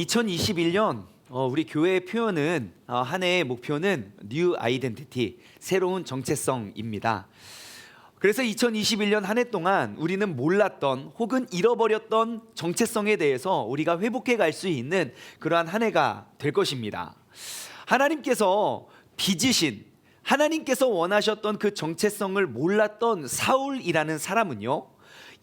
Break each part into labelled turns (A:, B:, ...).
A: 2021년 우리 교회의 표현은 한 해의 목표는 New Identity, 새로운 정체성입니다. 그래서 2021년 한 해 동안 우리는 몰랐던 혹은 잃어버렸던 정체성에 대해서 우리가 회복해 갈 수 있는 그러한 한 해가 될 것입니다. 하나님께서 빚으신, 하나님께서 원하셨던 그 정체성을 몰랐던 사울이라는 사람은요,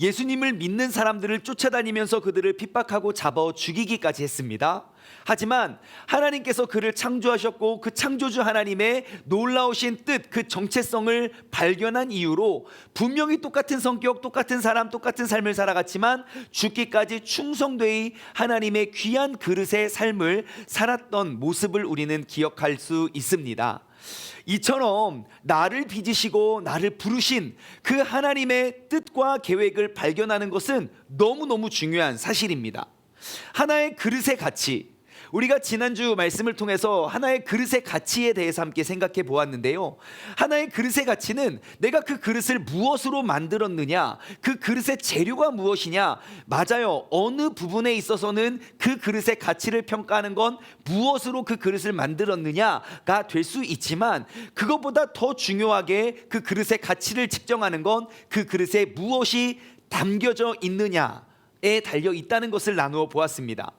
A: 예수님을 믿는 사람들을 쫓아다니면서 그들을 핍박하고 잡아 죽이기까지 했습니다. 하지만 하나님께서 그를 창조하셨고 그 창조주 하나님의 놀라우신 뜻, 그 정체성을 발견한 이유로 분명히 똑같은 성격, 똑같은 사람, 똑같은 삶을 살아갔지만 죽기까지 충성되이 하나님의 귀한 그릇의 삶을 살았던 모습을 우리는 기억할 수 있습니다. 이처럼 나를 빚으시고 나를 부르신 그 하나님의 뜻과 계획을 발견하는 것은 너무너무 중요한 사실입니다. 하나의 그릇의 가치, 우리가 지난주 말씀을 통해서 하나의 그릇의 가치에 대해서 함께 생각해 보았는데요, 하나의 그릇의 가치는 내가 그 그릇을 무엇으로 만들었느냐, 그 그릇의 재료가 무엇이냐. 맞아요, 어느 부분에 있어서는 그 그릇의 가치를 평가하는 건 무엇으로 그 그릇을 만들었느냐가 될 수 있지만, 그것보다 더 중요하게 그 그릇의 가치를 측정하는 건 그 그릇에 무엇이 담겨져 있느냐에 달려 있다는 것을 나누어 보았습니다.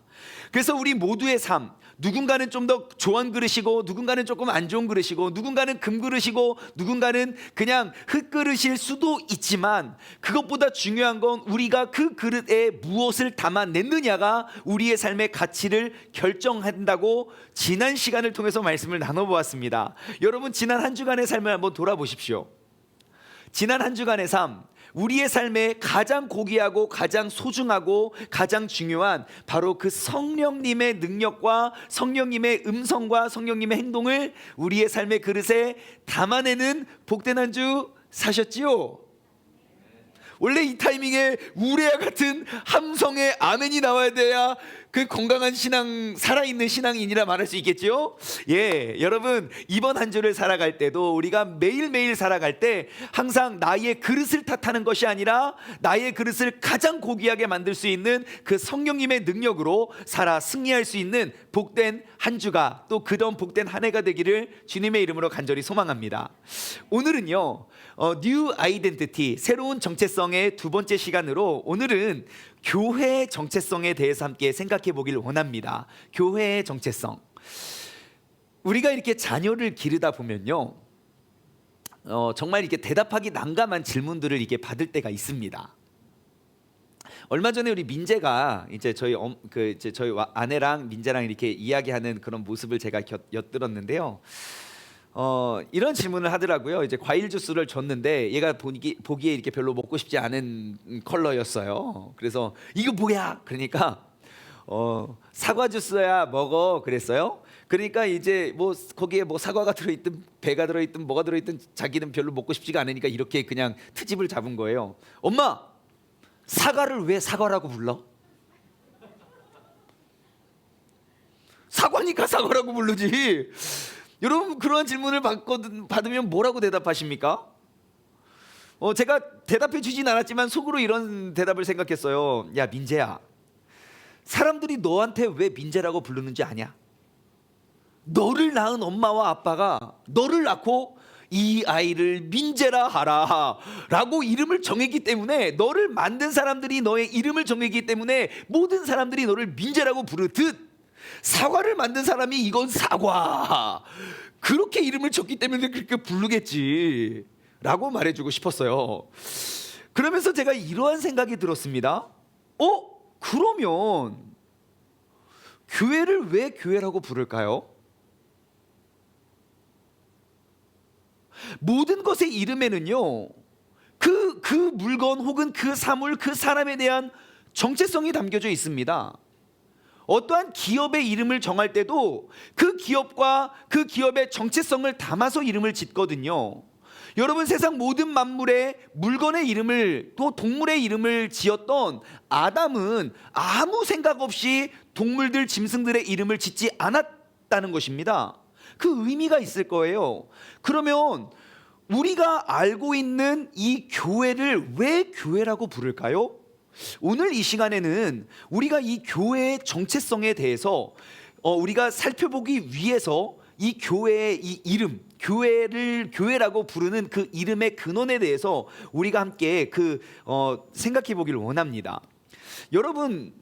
A: 그래서 우리 모두의 삶, 누군가는 좀 더 좋은 그릇이고 누군가는 조금 안 좋은 그릇이고 누군가는 금그릇이고 누군가는 그냥 흙그릇일 수도 있지만, 그것보다 중요한 건 우리가 그 그릇에 무엇을 담아냈느냐가 우리의 삶의 가치를 결정한다고 지난 시간을 통해서 말씀을 나눠보았습니다. 여러분, 지난 한 주간의 삶을 한번 돌아보십시오. 지난 한 주간의 삶, 우리의 삶에 가장 고귀하고 가장 소중하고 가장 중요한 바로 그 성령님의 능력과 성령님의 음성과 성령님의 행동을 우리의 삶의 그릇에 담아내는 복된 한 주 사셨지요? 원래 이 타이밍에 우레와 같은 함성의 아멘이 나와야 돼야 그 건강한 신앙, 살아있는 신앙인이라 말할 수 있겠죠? 예, 여러분, 이번 한 주를 살아갈 때도 우리가 매일매일 살아갈 때 항상 나의 그릇을 탓하는 것이 아니라 나의 그릇을 가장 고귀하게 만들 수 있는 그 성령님의 능력으로 살아 승리할 수 있는 복된 한 주가, 또 그런 복된 한 해가 되기를 주님의 이름으로 간절히 소망합니다. 오늘은요, New Identity, 새로운 정체성의 두 번째 시간으로 오늘은 교회의 정체성에 대해서 함께 생각해 보길 원합니다. 교회의 정체성. 우리가 이렇게 자녀를 기르다 보면요, 정말 이렇게 대답하기 난감한 질문들을 이렇게 받을 때가 있습니다. 얼마 전에 우리 민재가 이제 저희 아내랑 민재랑 이렇게 이야기하는 그런 모습을 제가 엿들었는데요. 이런 질문을 하더라고요. 이제 과일 주스를 줬는데 얘가 보기에 이렇게 별로 먹고 싶지 않은 컬러였어요. 그래서 이거 뭐야? 그러니까 사과 주스야 먹어 그랬어요. 그러니까 이제 뭐 거기에 뭐 사과가 들어있든 배가 들어있든 뭐가 들어있든 자기는 별로 먹고 싶지가 않으니까 이렇게 그냥 트집을 잡은 거예요. 엄마, 사과를 왜 사과라고 불러? 사과니까 사과라고 부르지. 여러분, 그런 질문을 받으면 뭐라고 대답하십니까? 제가 대답해 주진 않았지만 속으로 이런 대답을 생각했어요. 야, 민재야, 사람들이 너한테 왜 민재라고 부르는지 아냐? 너를 낳은 엄마와 아빠가 너를 낳고 이 아이를 민재라 하라 라고 이름을 정했기 때문에, 너를 만든 사람들이 너의 이름을 정했기 때문에 모든 사람들이 너를 민재라고 부르듯 사과를 만든 사람이 이건 사과, 그렇게 이름을 줬기 때문에 그렇게 부르겠지 라고 말해주고 싶었어요. 그러면서 제가 이러한 생각이 들었습니다. 그러면 교회를 왜 교회라고 부를까요? 모든 것의 이름에는요, 그 물건 혹은 그 사물, 그 사람에 대한 정체성이 담겨져 있습니다. 어떠한 기업의 이름을 정할 때도 그 기업과 그 기업의 정체성을 담아서 이름을 짓거든요. 여러분, 세상 모든 만물의 물건의 이름을, 또 동물의 이름을 지었던 아담은 아무 생각 없이 동물들, 짐승들의 이름을 짓지 않았다는 것입니다. 그 의미가 있을 거예요. 그러면 우리가 알고 있는 이 교회를 왜 교회라고 부를까요? 오늘 이 시간에는 우리가 이 교회의 정체성에 대해서 우리가 살펴보기 위해서 이 교회의 이 이름, 교회라고 부르는 그 이름의 근원에 대해서 우리가 함께 생각해 보기를 원합니다. 여러분,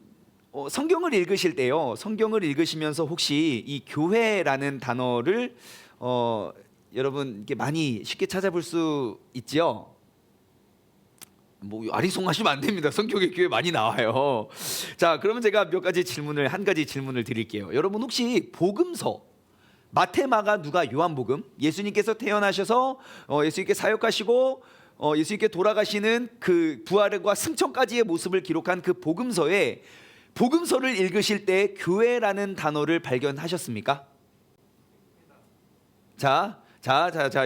A: 성경을 읽으실 때요, 성경을 읽으시면서 혹시 이 교회라는 단어를 여러분 이렇게 많이 쉽게 찾아볼 수 있지요? 뭐 아리송하시면 안 됩니다. 성경에 교회 많이 나와요. 자, 그러면 제가 한 가지 질문을 드릴게요. 여러분 혹시 복음서 마태, 마가, 누가, 요한복음, 예수님께서 태어나셔서 예수님께 사역하시고 예수님께 돌아가시는 그 부활과 승천까지의 모습을 기록한 그 복음서를 읽으실 때 교회라는 단어를 발견하셨습니까? 자,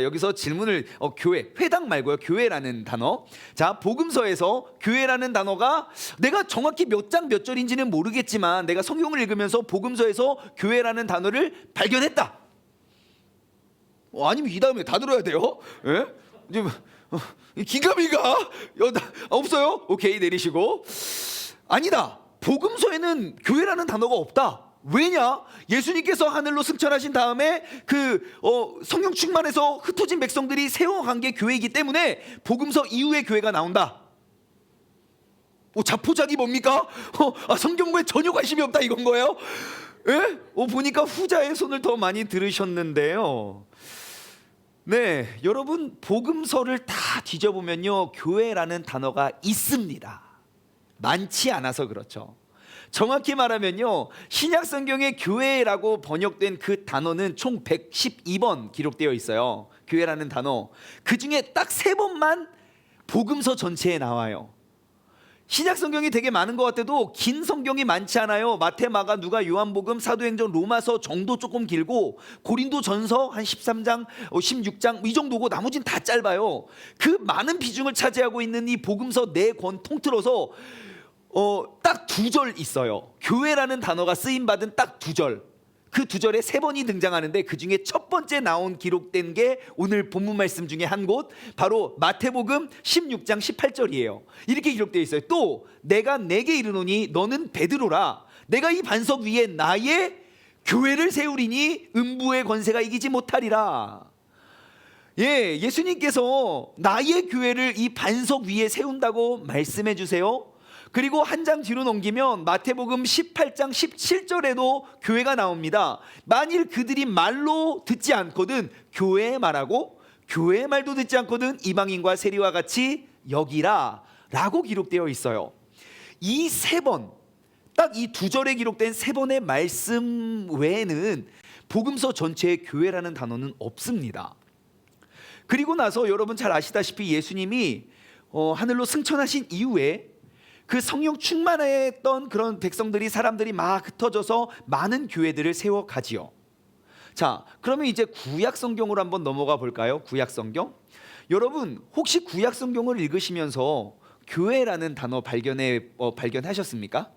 A: 여기서 질문을 교회, 회당 말고요. 교회라는 단어. 자, 복음서에서 교회라는 단어가 내가 정확히 몇 장 몇 절인지는 모르겠지만 내가 성경을 읽으면서 복음서에서 교회라는 단어를 발견했다. 아니면 이 다음에 다 들어야 돼요. 예? 긴가민가? 없어요? 오케이, 내리시고. 아니다. 복음서에는 교회라는 단어가 없다. 왜냐? 예수님께서 하늘로 승천하신 다음에 성령 충만해서 흩어진 백성들이 세워간 게 교회이기 때문에 복음서 이후에 교회가 나온다. 자포자기 뭡니까? 성경에 전혀 관심이 없다 이건 거예요? 예? 보니까 후자의 손을 더 많이 들으셨는데요. 네, 여러분 복음서를 다 뒤져보면요, 교회라는 단어가 있습니다. 많지 않아서 그렇죠. 정확히 말하면요, 신약 성경에 교회라고 번역된 그 단어는 총 112번 기록되어 있어요. 교회라는 단어. 그 중에 딱 3번만 복음서 전체에 나와요. 신약 성경이 되게 많은 것 같아도 긴 성경이 많지 않아요. 마태, 마가, 누가, 요한복음, 사도행전, 로마서 정도 조금 길고 고린도전서 한 13장, 16장 이 정도고 나머지는 다 짧아요. 그 많은 비중을 차지하고 있는 이 복음서 4권 통틀어서 딱 2절 있어요. 교회라는 단어가 쓰임받은 딱 2절. 그 2절에 3번이 등장하는데 그 중에 첫 번째 기록된 게 오늘 본문 말씀 중에 한 곳, 바로 마태복음 16장 18절이에요. 이렇게 기록되어 있어요. 또 내가 내게 이르노니 너는 베드로라. 내가 이 반석 위에 나의 교회를 세우리니 음부의 권세가 이기지 못하리라. 예, 예수님께서 나의 교회를 이 반석 위에 세운다고 말씀해 주세요. 그리고 한 장 뒤로 넘기면 마태복음 18장 17절에도 교회가 나옵니다. 만일 그들이 말로 듣지 않거든 교회의 말하고 교회의 말도 듣지 않거든 이방인과 세리와 같이 여기라 라고 기록되어 있어요. 이 3번, 딱 이 2절에 기록된 3번의 말씀 외에는 복음서 전체에 교회라는 단어는 없습니다. 그리고 나서 여러분 잘 아시다시피 예수님이 하늘로 승천하신 이후에 그 성령 충만했던 그런 사람들이 막 흩어져서 많은 교회들을 세워가지요. 자, 그러면 이제 구약 성경으로 한번 넘어가 볼까요? 구약 성경. 여러분 혹시 구약 성경을 읽으시면서 교회라는 단어 발견하셨습니까?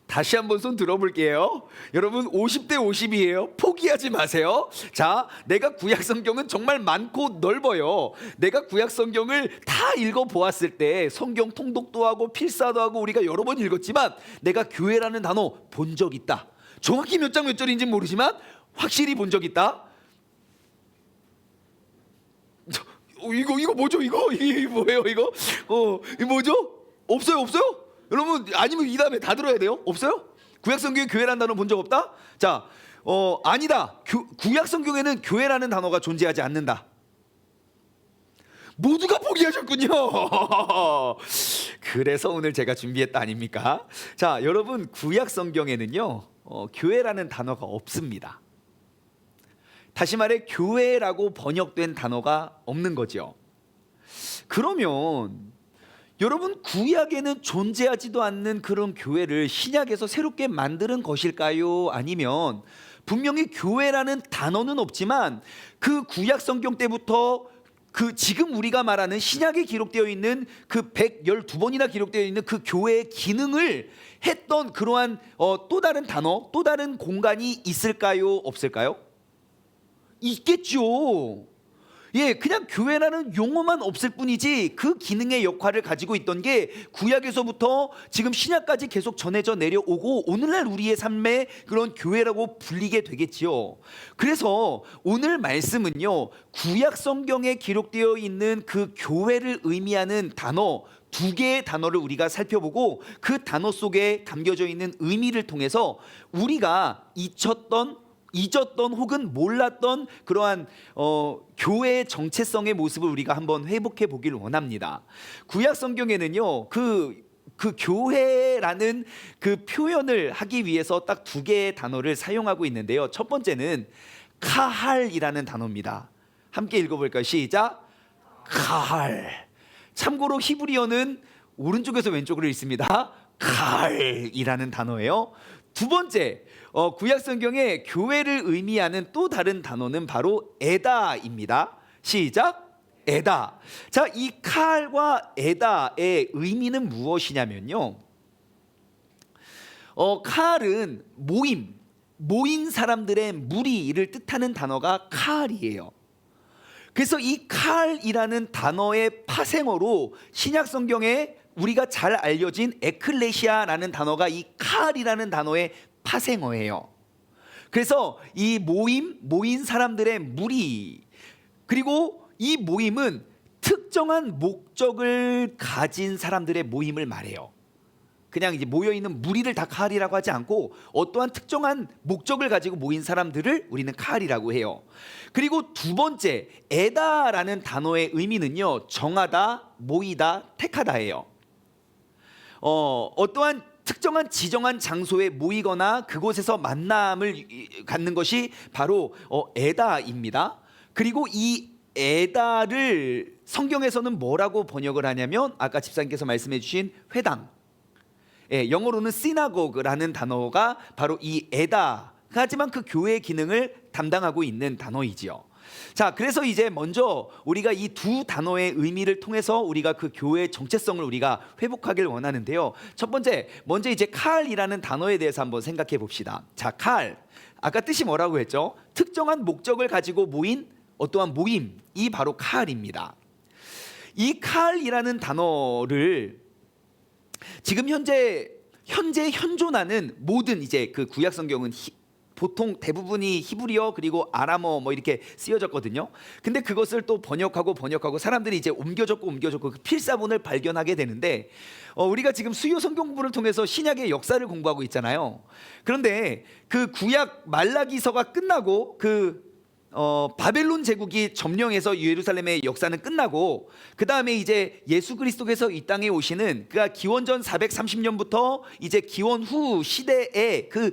A: 다시 한번 손 들어볼게요. 여러분 50대 50이에요. 포기하지 마세요. 자, 내가 구약 성경은 정말 많고 넓어요. 내가 구약 성경을 다 읽어보았을 때 성경 통독도 하고 필사도 하고 우리가 여러 번 읽었지만 내가 교회라는 단어 본 적 있다. 정확히 몇 장 몇 절인지 모르지만 확실히 본 적 있다. 이거 뭐죠? 이게 뭐예요? 이거 뭐죠? 없어요? 여러분, 아니면 이 다음에 다 들어야 돼요? 없어요? 구약 성경에 교회라는 단어 본 적 없다? 자, 아니다. 구약 성경에는 교회라는 단어가 존재하지 않는다. 모두가 포기하셨군요. 그래서 오늘 제가 준비했다 아닙니까? 자, 여러분 구약 성경에는요 교회라는 단어가 없습니다. 다시 말해 교회라고 번역된 단어가 없는 거죠. 그러면 여러분 구약에는 존재하지도 않는 그런 교회를 신약에서 새롭게 만드는 것일까요? 아니면 분명히 교회라는 단어는 없지만 그 구약 성경 때부터 지금 우리가 말하는 신약에 기록되어 있는 그 112번이나 기록되어 있는 그 교회의 기능을 했던 그러한 또 다른 단어, 또 다른 공간이 있을까요? 없을까요? 있겠죠. 예, 그냥 교회라는 용어만 없을 뿐이지 그 기능의 역할을 가지고 있던 게 구약에서부터 지금 신약까지 계속 전해져 내려오고 오늘날 우리의 삶의 그런 교회라고 불리게 되겠지요. 그래서 오늘 말씀은요, 구약 성경에 기록되어 있는 그 교회를 의미하는 단어 2개의 단어를 우리가 살펴보고 그 단어 속에 담겨져 있는 의미를 통해서 우리가 잊었던 혹은 몰랐던 그러한 교회의 정체성의 모습을 우리가 한번 회복해 보기를 원합니다. 구약 성경에는요, 그 교회라는 그 표현을 하기 위해서 딱 2개의 단어를 사용하고 있는데요. 첫 번째는 카할이라는 단어입니다. 함께 읽어볼까요? 시작. 카할. 참고로 히브리어는 오른쪽에서 왼쪽으로 읽습니다. 카할이라는 단어예요. 두 번째, 구약 성경에 교회를 의미하는 또 다른 단어는 바로 에다입니다. 시작. 에다. 자, 이 칼과 에다의 의미는 무엇이냐면요, 칼은 모인 사람들의 무리를 뜻하는 단어가 칼이에요. 그래서 이 칼이라는 단어의 파생어로 신약 성경에 우리가 잘 알려진 에클레시아라는 단어가 이 칼이라는 단어의 파생어예요. 그래서 이 모인 사람들의 무리, 그리고 이 모임은 특정한 목적을 가진 사람들의 모임을 말해요. 그냥 이제 모여있는 무리를 다 칼이라고 하지 않고 어떠한 특정한 목적을 가지고 모인 사람들을 우리는 칼이라고 해요. 그리고 두 번째, 에다라는 단어의 의미는요, 정하다, 모이다, 택하다예요. 어떠한 특정한 지정한 장소에 모이거나 그곳에서 만남을 갖는 것이 바로 에다입니다. 그리고 이 에다를 성경에서는 뭐라고 번역을 하냐면 아까 집사님께서 말씀해 주신 회당, 영어로는 시나고그라는 단어가 바로 이 에다, 하지만 그 교회의 기능을 담당하고 있는 단어이지요. 자, 그래서 이제 먼저 우리가 이 2 단어의 의미를 통해서 우리가 그 교회의 정체성을 우리가 회복하길 원하는데요. 첫 번째, 먼저 이제 칼이라는 단어에 대해서 한번 생각해 봅시다. 자, 칼, 아까 뜻이 뭐라고 했죠? 특정한 목적을 가지고 모인 어떠한 모임이 바로 칼입니다. 이 칼이라는 단어를 지금 현재 현존하는 모든 이제 그 구약 성경은 보통 대부분이 히브리어 그리고 아람어 뭐 이렇게 쓰여졌거든요. 근데 그것을 또 번역하고 사람들이 이제 옮겨졌고 그 필사본을 발견하게 되는데, 우리가 지금 수요 성경 공부를 통해서 신약의 역사를 공부하고 있잖아요. 그런데 그 구약 말라기서가 끝나고 바벨론 제국이 점령해서 예루살렘의 역사는 끝나고, 그 다음에 이제 예수 그리스도께서 이 땅에 오시는, 그가 기원전 430년부터 이제 기원 후 시대의 그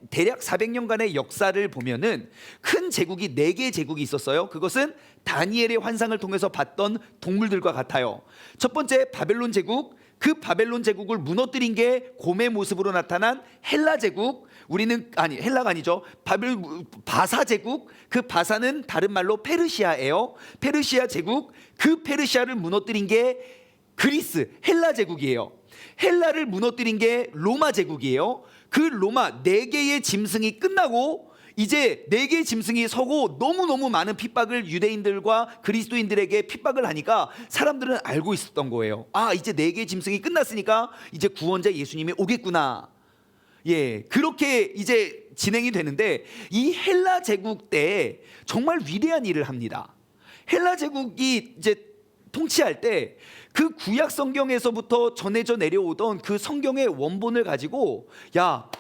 A: 대략 400년간의 역사를 보면은 큰 제국이 4개의 제국이 있었어요. 그것은 다니엘의 환상을 통해서 봤던 동물들과 같아요. 첫 번째 바벨론 제국, 그 바벨론 제국을 무너뜨린 게 곰의 모습으로 나타난 헬라 제국, 헬라가 아니죠. 바사 제국, 그 바사는 다른 말로 페르시아예요. 페르시아 제국, 그 페르시아를 무너뜨린 게 그리스, 헬라 제국이에요. 헬라를 무너뜨린 게 로마 제국이에요. 그 로마 4개의 짐승이 끝나고 이제 4개의 짐승이 서고 너무너무 많은 핍박을 유대인들과 그리스도인들에게 핍박을 하니까 사람들은 알고 있었던 거예요. 아, 이제 4개의 짐승이 끝났으니까 이제 구원자 예수님이 오겠구나. 예, 그렇게 이제 진행이 되는데, 이 헬라 제국 때 정말 위대한 일을 합니다. 헬라 제국이 이제 통치할 때 그 구약 성경에서부터 전해져 내려오던 그 성경의 원본을 가지고, 야,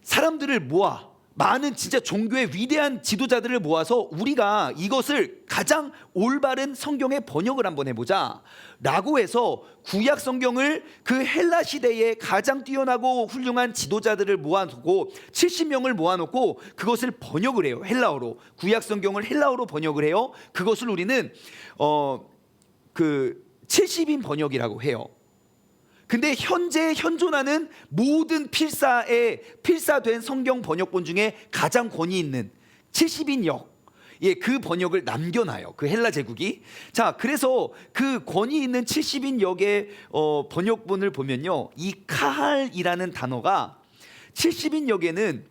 A: 사람들을 모아, 많은 진짜 종교의 위대한 지도자들을 모아서 우리가 이것을 가장 올바른 성경의 번역을 한번 해보자 라고 해서 구약 성경을 그 헬라 시대에 가장 뛰어나고 훌륭한 지도자들을 모아놓고 70명을 모아놓고 그것을 번역을 해요. 헬라어로. 구약 성경을 헬라어로 번역을 해요. 그것을 우리는 70인 번역이라고 해요. 근데 현재 현존하는 모든 필사된 성경 번역본 중에 가장 권위 있는 70인역, 그 번역을 남겨놔요. 그 헬라 제국이. 자, 그래서 그 권위 있는 70인역의 번역본을 보면요, 이 카할이라는 단어가 70인역에는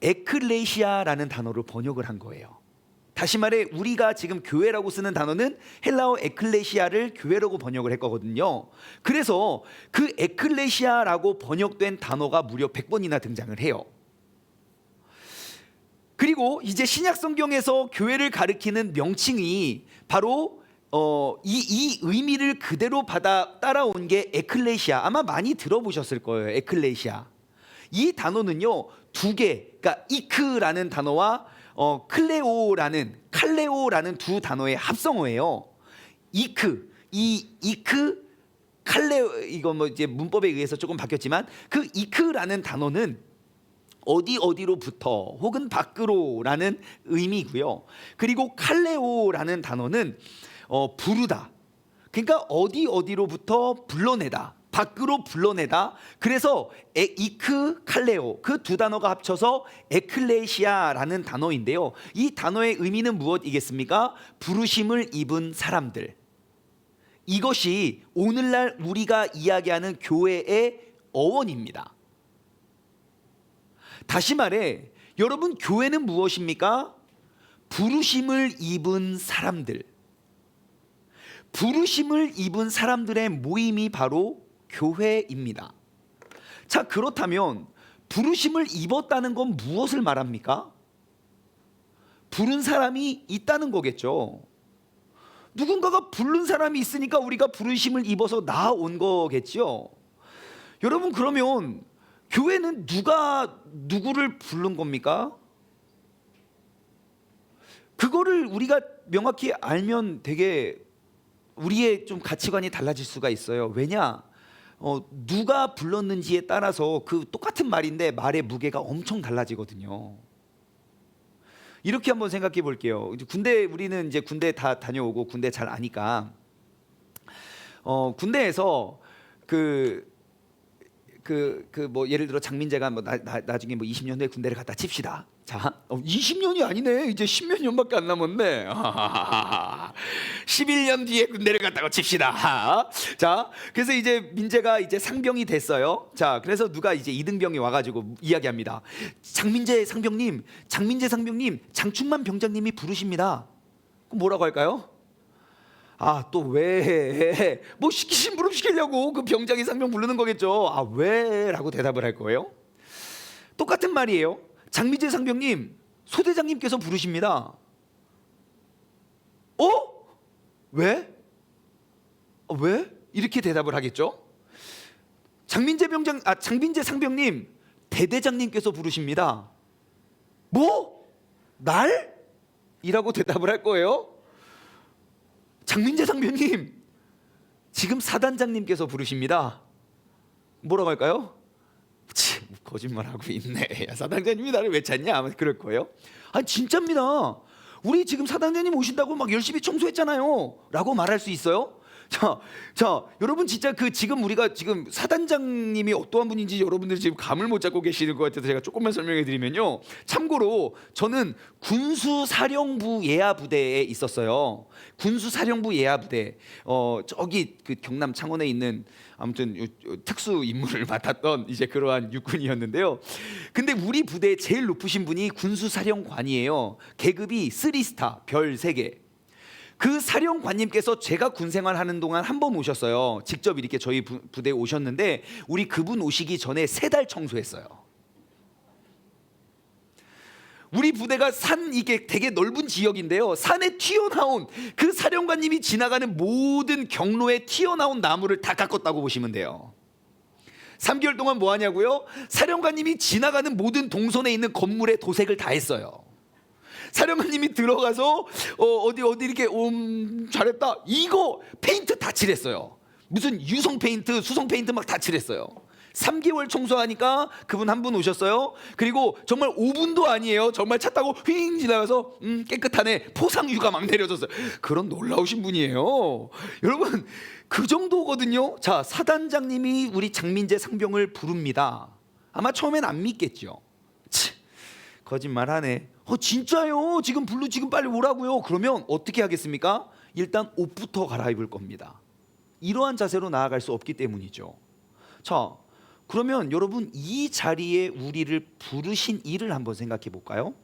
A: 에클레시아라는 단어를 번역을 한 거예요. 다시 말해 우리가 지금 교회라고 쓰는 단어는 헬라어 에클레시아를 교회라고 번역을 했거든요. 그래서 그 에클레시아라고 번역된 단어가 무려 100번이나 등장을 해요. 그리고 이제 신약 성경에서 교회를 가리키는 명칭이 바로 이 의미를 그대로 받아 따라온 게 에클레시아. 아마 많이 들어보셨을 거예요. 에클레시아. 이 단어는요, 두 개, 그러니까 이크라는 단어와 칼레오라는 두 단어의 합성어예요. 이크 칼레오, 이거 뭐 이제 문법에 의해서 조금 바뀌었지만 그 이크라는 단어는 어디로부터 혹은 밖으로라는 의미고요. 그리고 칼레오라는 단어는 부르다. 그러니까 어디로부터 불러내다. 밖으로 불러내다. 그래서 이크 칼레오 그 두 단어가 합쳐서 에클레시아라는 단어인데요. 이 단어의 의미는 무엇이겠습니까? 부르심을 입은 사람들. 이것이 오늘날 우리가 이야기하는 교회의 어원입니다. 다시 말해 여러분, 교회는 무엇입니까? 부르심을 입은 사람들. 부르심을 입은 사람들의 모임이 바로 교회입니다. 자, 그렇다면 부르심을 입었다는 건 무엇을 말합니까? 부른 사람이 있다는 거겠죠. 누군가가 부른 사람이 있으니까 우리가 부르심을 입어서 나아온 거겠죠. 여러분, 그러면 교회는 누가 누구를 부른 겁니까? 그거를 우리가 명확히 알면 되게 우리의 좀 가치관이 달라질 수가 있어요. 왜냐? 누가 불렀는지에 따라서 그 똑같은 말인데 말의 무게가 엄청 달라지거든요. 이렇게 한번 생각해 볼게요. 우리는 이제 군대 다 다녀오고 군대 잘 아니까 군대에서 뭐 예를 들어 장민재가 뭐 나중에 뭐 20년 후에 군대를 갔다 칩시다. 자, 20년이 아니네. 이제 10몇 년밖에 안 남았네. 11년 뒤에 군대를 갔다고 칩시다. 자, 그래서 이제 민재가 이제 상병이 됐어요. 자, 그래서 누가 이제 이등병이 와가지고 이야기합니다. 장민재 상병님, 장충만 병장님이 부르십니다. 그럼 뭐라고 할까요? 아, 또 왜? 뭐 심부름 시키려고 그 병장이 상병 부르는 거겠죠. 아, 왜? 라고 대답을 할 거예요. 똑같은 말이에요. 장민재 상병님, 소대장님께서 부르십니다. 왜? 왜? 이렇게 대답을 하겠죠. 장민재 상병님, 대대장님께서 부르십니다. 뭐? 날? 이라고 대답을 할 거예요. 장민재 상병님, 지금 사단장님께서 부르십니다. 뭐라고 할까요? 거짓말하고 있네. 야, 사단장님이 나를 왜 찾냐? 아마 그럴 거예요. 아니, 진짜입니다. 우리 지금 사단장님 오신다고 막 열심히 청소했잖아요. 라고 말할 수 있어요. 자, 여러분, 진짜 지금 우리가 지금 사단장님이 어떠한 분인지 여러분들이 지금 감을 못 잡고 계시는 것 같아서 제가 조금만 설명해 드리면요. 참고로 저는 군수사령부 예하부대에 있었어요. 군수사령부 예하부대. 저기 그 경남 창원에 있는 아무튼 특수 임무를 맡았던 이제 그러한 육군이었는데요. 근데 우리 부대의 제일 높으신 분이 군수사령관이에요. 계급이 3스타, 별 3개. 그 사령관님께서 제가 군 생활하는 동안 한 번 오셨어요. 직접 이렇게 저희 부대에 오셨는데 우리 그분 오시기 전에 3달 청소했어요. 우리 부대가 이게 되게 넓은 지역인데요. 산에 튀어나온 그 사령관님이 지나가는 모든 경로에 튀어나온 나무를 다 깎았다고 보시면 돼요. 3개월 동안 뭐 하냐고요? 사령관님이 지나가는 모든 동선에 있는 건물에 도색을 다 했어요. 사령관님이 들어가서 어디 이렇게 잘했다. 이거 페인트 다 칠했어요. 무슨 유성 페인트, 수성 페인트 막 다 칠했어요. 3개월 청소하니까 그분 한 분 오셨어요. 그리고 정말 5분도 아니에요. 정말 차 타고 휙 지나가서 깨끗하네. 포상휴가 막 내려줬어요. 그런 놀라우신 분이에요. 여러분, 그 정도거든요. 자, 사단장님이 우리 장민재 상병을 부릅니다. 아마 처음엔 안 믿겠죠. 거짓말하네. 진짜요? 지금 빨리 오라고요. 그러면 어떻게 하겠습니까? 일단 옷부터 갈아입을 겁니다. 이러한 자세로 나아갈 수 없기 때문이죠. 자, 그러면 여러분, 이 자리에 우리를 부르신 일을 한번 생각해 볼까요?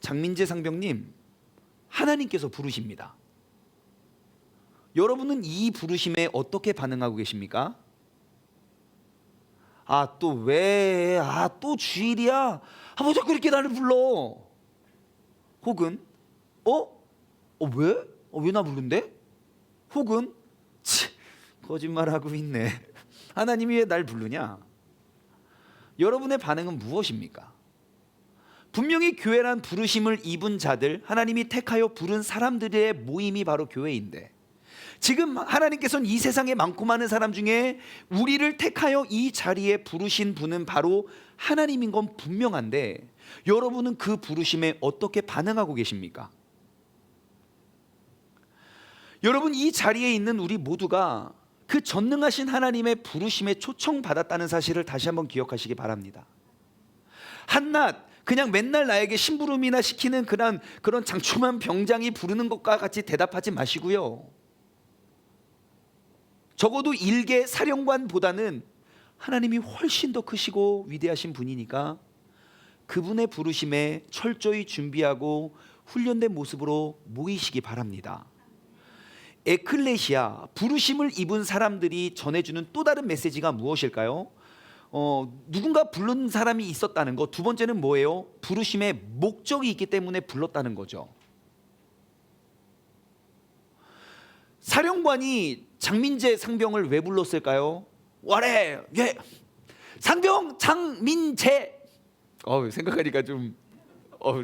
A: 장민재 상병님, 하나님께서 부르십니다. 여러분은 이 부르심에 어떻게 반응하고 계십니까? 또 왜? 또 주일이야? 뭐 자꾸 이렇게 나를 불러? 혹은 왜? 왜 나 부른대? 혹은 거짓말하고 있네. 하나님이 왜 날 부르냐? 여러분의 반응은 무엇입니까? 분명히 교회란 부르심을 입은 자들, 하나님이 택하여 부른 사람들의 모임이 바로 교회인데, 지금 하나님께서는 이 세상에 많고 많은 사람 중에 우리를 택하여 이 자리에 부르신 분은 바로 하나님인 건 분명한데, 여러분은 그 부르심에 어떻게 반응하고 계십니까? 여러분, 이 자리에 있는 우리 모두가 그 전능하신 하나님의 부르심에 초청받았다는 사실을 다시 한번 기억하시기 바랍니다. 한낱 그냥 맨날 나에게 심부름이나 시키는 그런 장춤한 병장이 부르는 것과 같이 대답하지 마시고요. 적어도 일개 사령관보다는 하나님이 훨씬 더 크시고 위대하신 분이니까 그분의 부르심에 철저히 준비하고 훈련된 모습으로 모이시기 바랍니다. 에클레시아, 부르심을 입은 사람들이 전해주는 또 다른 메시지가 무엇일까요? 누군가 부른 사람이 있었다는 것. 두 번째는 뭐예요? 부르심에 목적이 있기 때문에 불렀다는 거죠. 사령관이 장민재 상병을 왜 불렀을까요? 와래, 예, 상병 장민재. 생각하니까 좀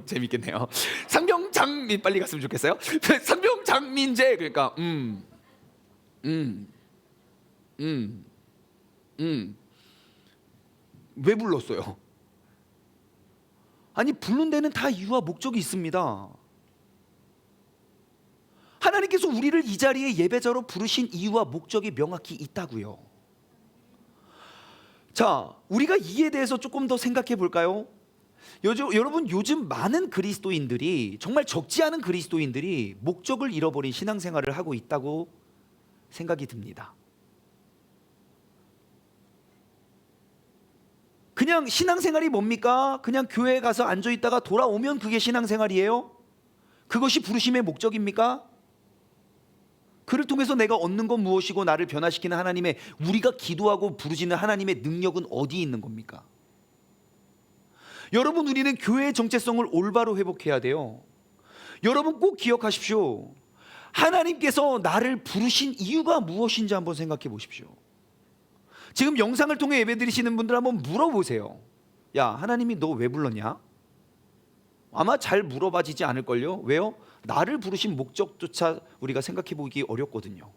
A: 재밌겠네요. 상병 장민, 빨리 갔으면 좋겠어요. 상병 장민재. 그러니까 왜 불렀어요? 아니, 부른 데는 다 이유와 목적이 있습니다. 하나님께서 우리를 이 자리에 예배자로 부르신 이유와 목적이 명확히 있다고요. 자, 우리가 이에 대해서 조금 더 생각해 볼까요? 여러분, 요즘 많은 그리스도인들이, 정말 적지 않은 그리스도인들이 목적을 잃어버린 신앙생활을 하고 있다고 생각이 듭니다. 그냥 신앙생활이 뭡니까? 그냥 교회에 가서 앉아있다가 돌아오면 그게 신앙생활이에요? 그것이 부르심의 목적입니까? 그를 통해서 내가 얻는 건 무엇이고 나를 변화시키는 하나님의, 우리가 기도하고 부르짖는 하나님의 능력은 어디에 있는 겁니까? 여러분, 우리는 교회의 정체성을 올바로 회복해야 돼요. 여러분 꼭 기억하십시오. 하나님께서 나를 부르신 이유가 무엇인지 한번 생각해 보십시오. 지금 영상을 통해 예배드리시는 분들 한번 물어보세요. 야, 하나님이 너 왜 불렀냐? 아마 잘 물어봐지지 않을걸요. 왜요? 나를 부르신 목적조차 우리가 생각해 보기 어렵거든요.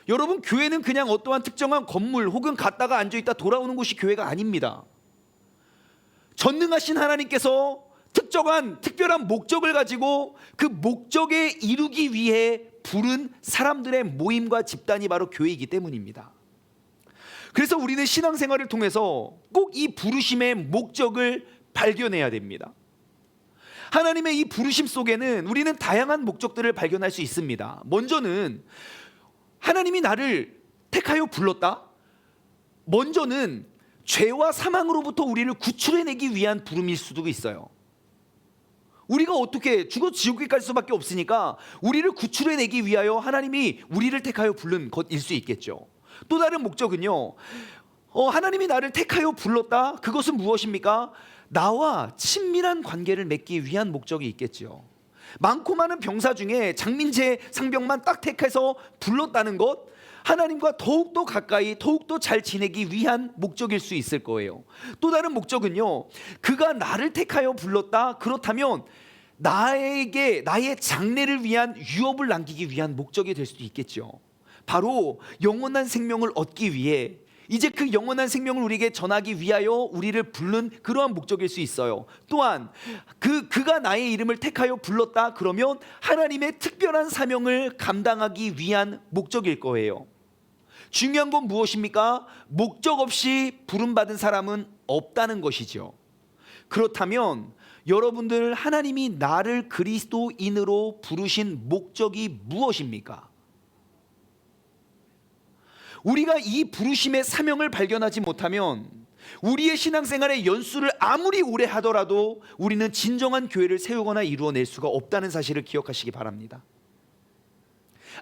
A: 여러분, 교회는 그냥 어떠한 특정한 건물 혹은 갔다가 앉아있다 돌아오는 곳이 교회가 아닙니다. 전능하신 하나님께서 특별한 목적을 가지고 그 목적에 이루기 위해 부른 사람들의 모임과 집단이 바로 교회이기 때문입니다. 그래서 우리는 신앙생활을 통해서 꼭 이 부르심의 목적을 발견해야 됩니다. 하나님의 이 부르심 속에는 우리는 다양한 목적들을 발견할 수 있습니다. 먼저는 하나님이 나를 택하여 불렀다. 먼저는 죄와 사망으로부터 우리를 구출해내기 위한 부름일 수도 있어요. 우리가 어떻게 죽어 지옥에 갈 수밖에 없으니까 우리를 구출해내기 위하여 하나님이 우리를 택하여 부른 것일 수 있겠죠. 또 다른 목적은요, 하나님이 나를 택하여 불렀다. 그것은 무엇입니까? 나와 친밀한 관계를 맺기 위한 목적이 있겠죠. 많고 많은 병사 중에 장민재 상병만 딱 택해서 불렀다는 것, 하나님과 더욱더 가까이 더욱더 잘 지내기 위한 목적일 수 있을 거예요. 또 다른 목적은요, 그가 나를 택하여 불렀다. 그렇다면 나의 장래를 위한 유업을 남기기 위한 목적이 될 수도 있겠죠. 바로 영원한 생명을 얻기 위해, 이제 그 영원한 생명을 우리에게 전하기 위하여 우리를 부른 그러한 목적일 수 있어요. 또한 그가 나의 이름을 택하여 불렀다. 그러면 하나님의 특별한 사명을 감당하기 위한 목적일 거예요. 중요한 건 무엇입니까? 목적 없이 부름받은 사람은 없다는 것이죠. 그렇다면 여러분들, 하나님이 나를 그리스도인으로 부르신 목적이 무엇입니까? 우리가 이 부르심의 사명을 발견하지 못하면 우리의 신앙생활의 연수를 아무리 오래 하더라도 우리는 진정한 교회를 세우거나 이루어낼 수가 없다는 사실을 기억하시기 바랍니다.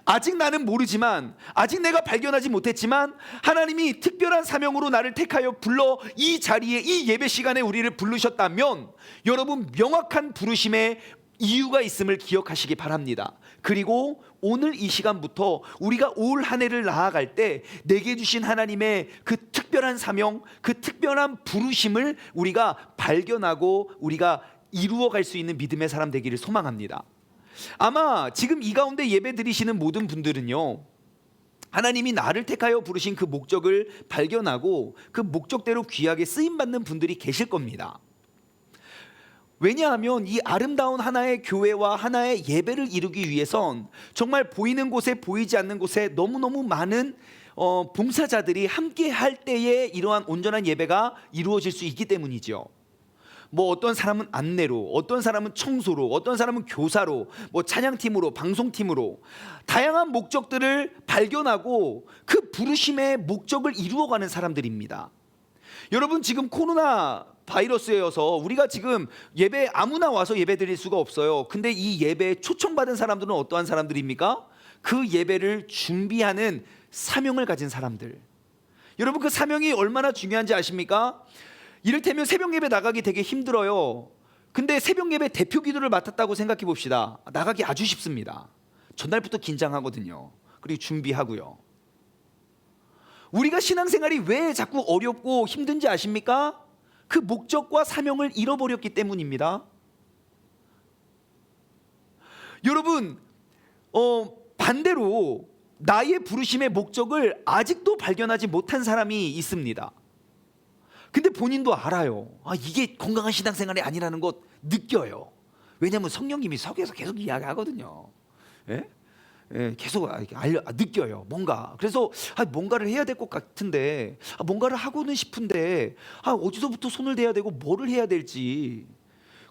A: 아직 나는 모르지만, 아직 내가 발견하지 못했지만 하나님이 특별한 사명으로 나를 택하여 불러 이 자리에, 이 예배 시간에 우리를 부르셨다면 여러분, 명확한 부르심의 이유가 있음을 기억하시기 바랍니다. 그리고 오늘 이 시간부터 우리가 올 한 해를 나아갈 때 내게 주신 하나님의 그 특별한 사명, 그 특별한 부르심을 우리가 발견하고 우리가 이루어갈 수 있는 믿음의 사람 되기를 소망합니다. 아마 지금 이 가운데 예배 드리시는 모든 분들은요, 하나님이 나를 택하여 부르신 그 목적을 발견하고 그 목적대로 귀하게 쓰임받는 분들이 계실 겁니다. 왜냐하면 이 아름다운 하나의 교회와 하나의 예배를 이루기 위해선 정말 보이는 곳에 보이지 않는 곳에 너무너무 많은 봉사자들이 함께 할 때에 이러한 온전한 예배가 이루어질 수 있기 때문이죠. 뭐 어떤 사람은 안내로, 어떤 사람은 청소로, 어떤 사람은 교사로, 뭐 찬양팀으로, 방송팀으로 다양한 목적들을 발견하고 그 부르심의 목적을 이루어가는 사람들입니다. 여러분, 지금 코로나 바이러스여서 우리가 지금 예배 아무나 와서 예배 드릴 수가 없어요. 근데 이 예배에 초청받은 사람들은 어떠한 사람들입니까? 그 예배를 준비하는 사명을 가진 사람들. 여러분, 그 사명이 얼마나 중요한지 아십니까? 이를테면 새벽 예배 나가기 되게 힘들어요. 근데 새벽 예배 대표 기도를 맡았다고 생각해 봅시다. 나가기 아주 쉽습니다. 전날부터 긴장하거든요. 그리고 준비하고요. 우리가 신앙생활이 왜 자꾸 어렵고 힘든지 아십니까? 그 목적과 사명을 잃어버렸기 때문입니다. 여러분, 반대로 나의 부르심의 목적을 아직도 발견하지 못한 사람이 있습니다. 근데 본인도 알아요. 이게 건강한 신앙생활이 아니라는 것 느껴요. 왜냐하면 성령님이 속에서 계속 이야기하거든요. 예? 예, 계속 느껴요. 뭔가. 그래서 뭔가를 해야 될 것 같은데, 뭔가를 하고는 싶은데 어디서부터 손을 대야 되고 뭐를 해야 될지.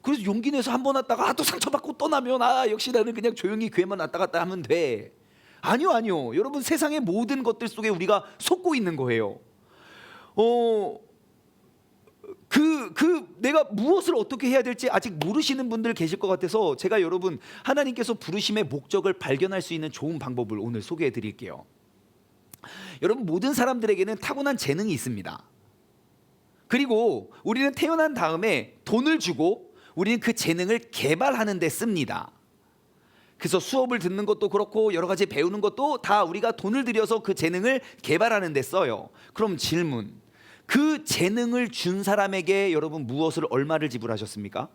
A: 그래서 용기 내서 한 번 왔다가 또 상처받고 떠나면 역시 나는 그냥 조용히 교회만 왔다 갔다 하면 돼. 아니요. 여러분, 세상의 모든 것들 속에 우리가 속고 있는 거예요. 내가 무엇을 어떻게 해야 될지 아직 모르시는 분들 계실 것 같아서 제가 여러분, 하나님께서 부르심의 목적을 발견할 수 있는 좋은 방법을 오늘 소개해 드릴게요. 여러분, 모든 사람들에게는 타고난 재능이 있습니다. 그리고 우리는 태어난 다음에 돈을 주고 우리는 그 재능을 개발하는 데 씁니다. 그래서 수업을 듣는 것도 그렇고 여러 가지 배우는 것도 다 우리가 돈을 들여서 그 재능을 개발하는 데 써요. 그럼 질문, 그 재능을 준 사람에게 여러분 무엇을 얼마를 지불하셨습니까?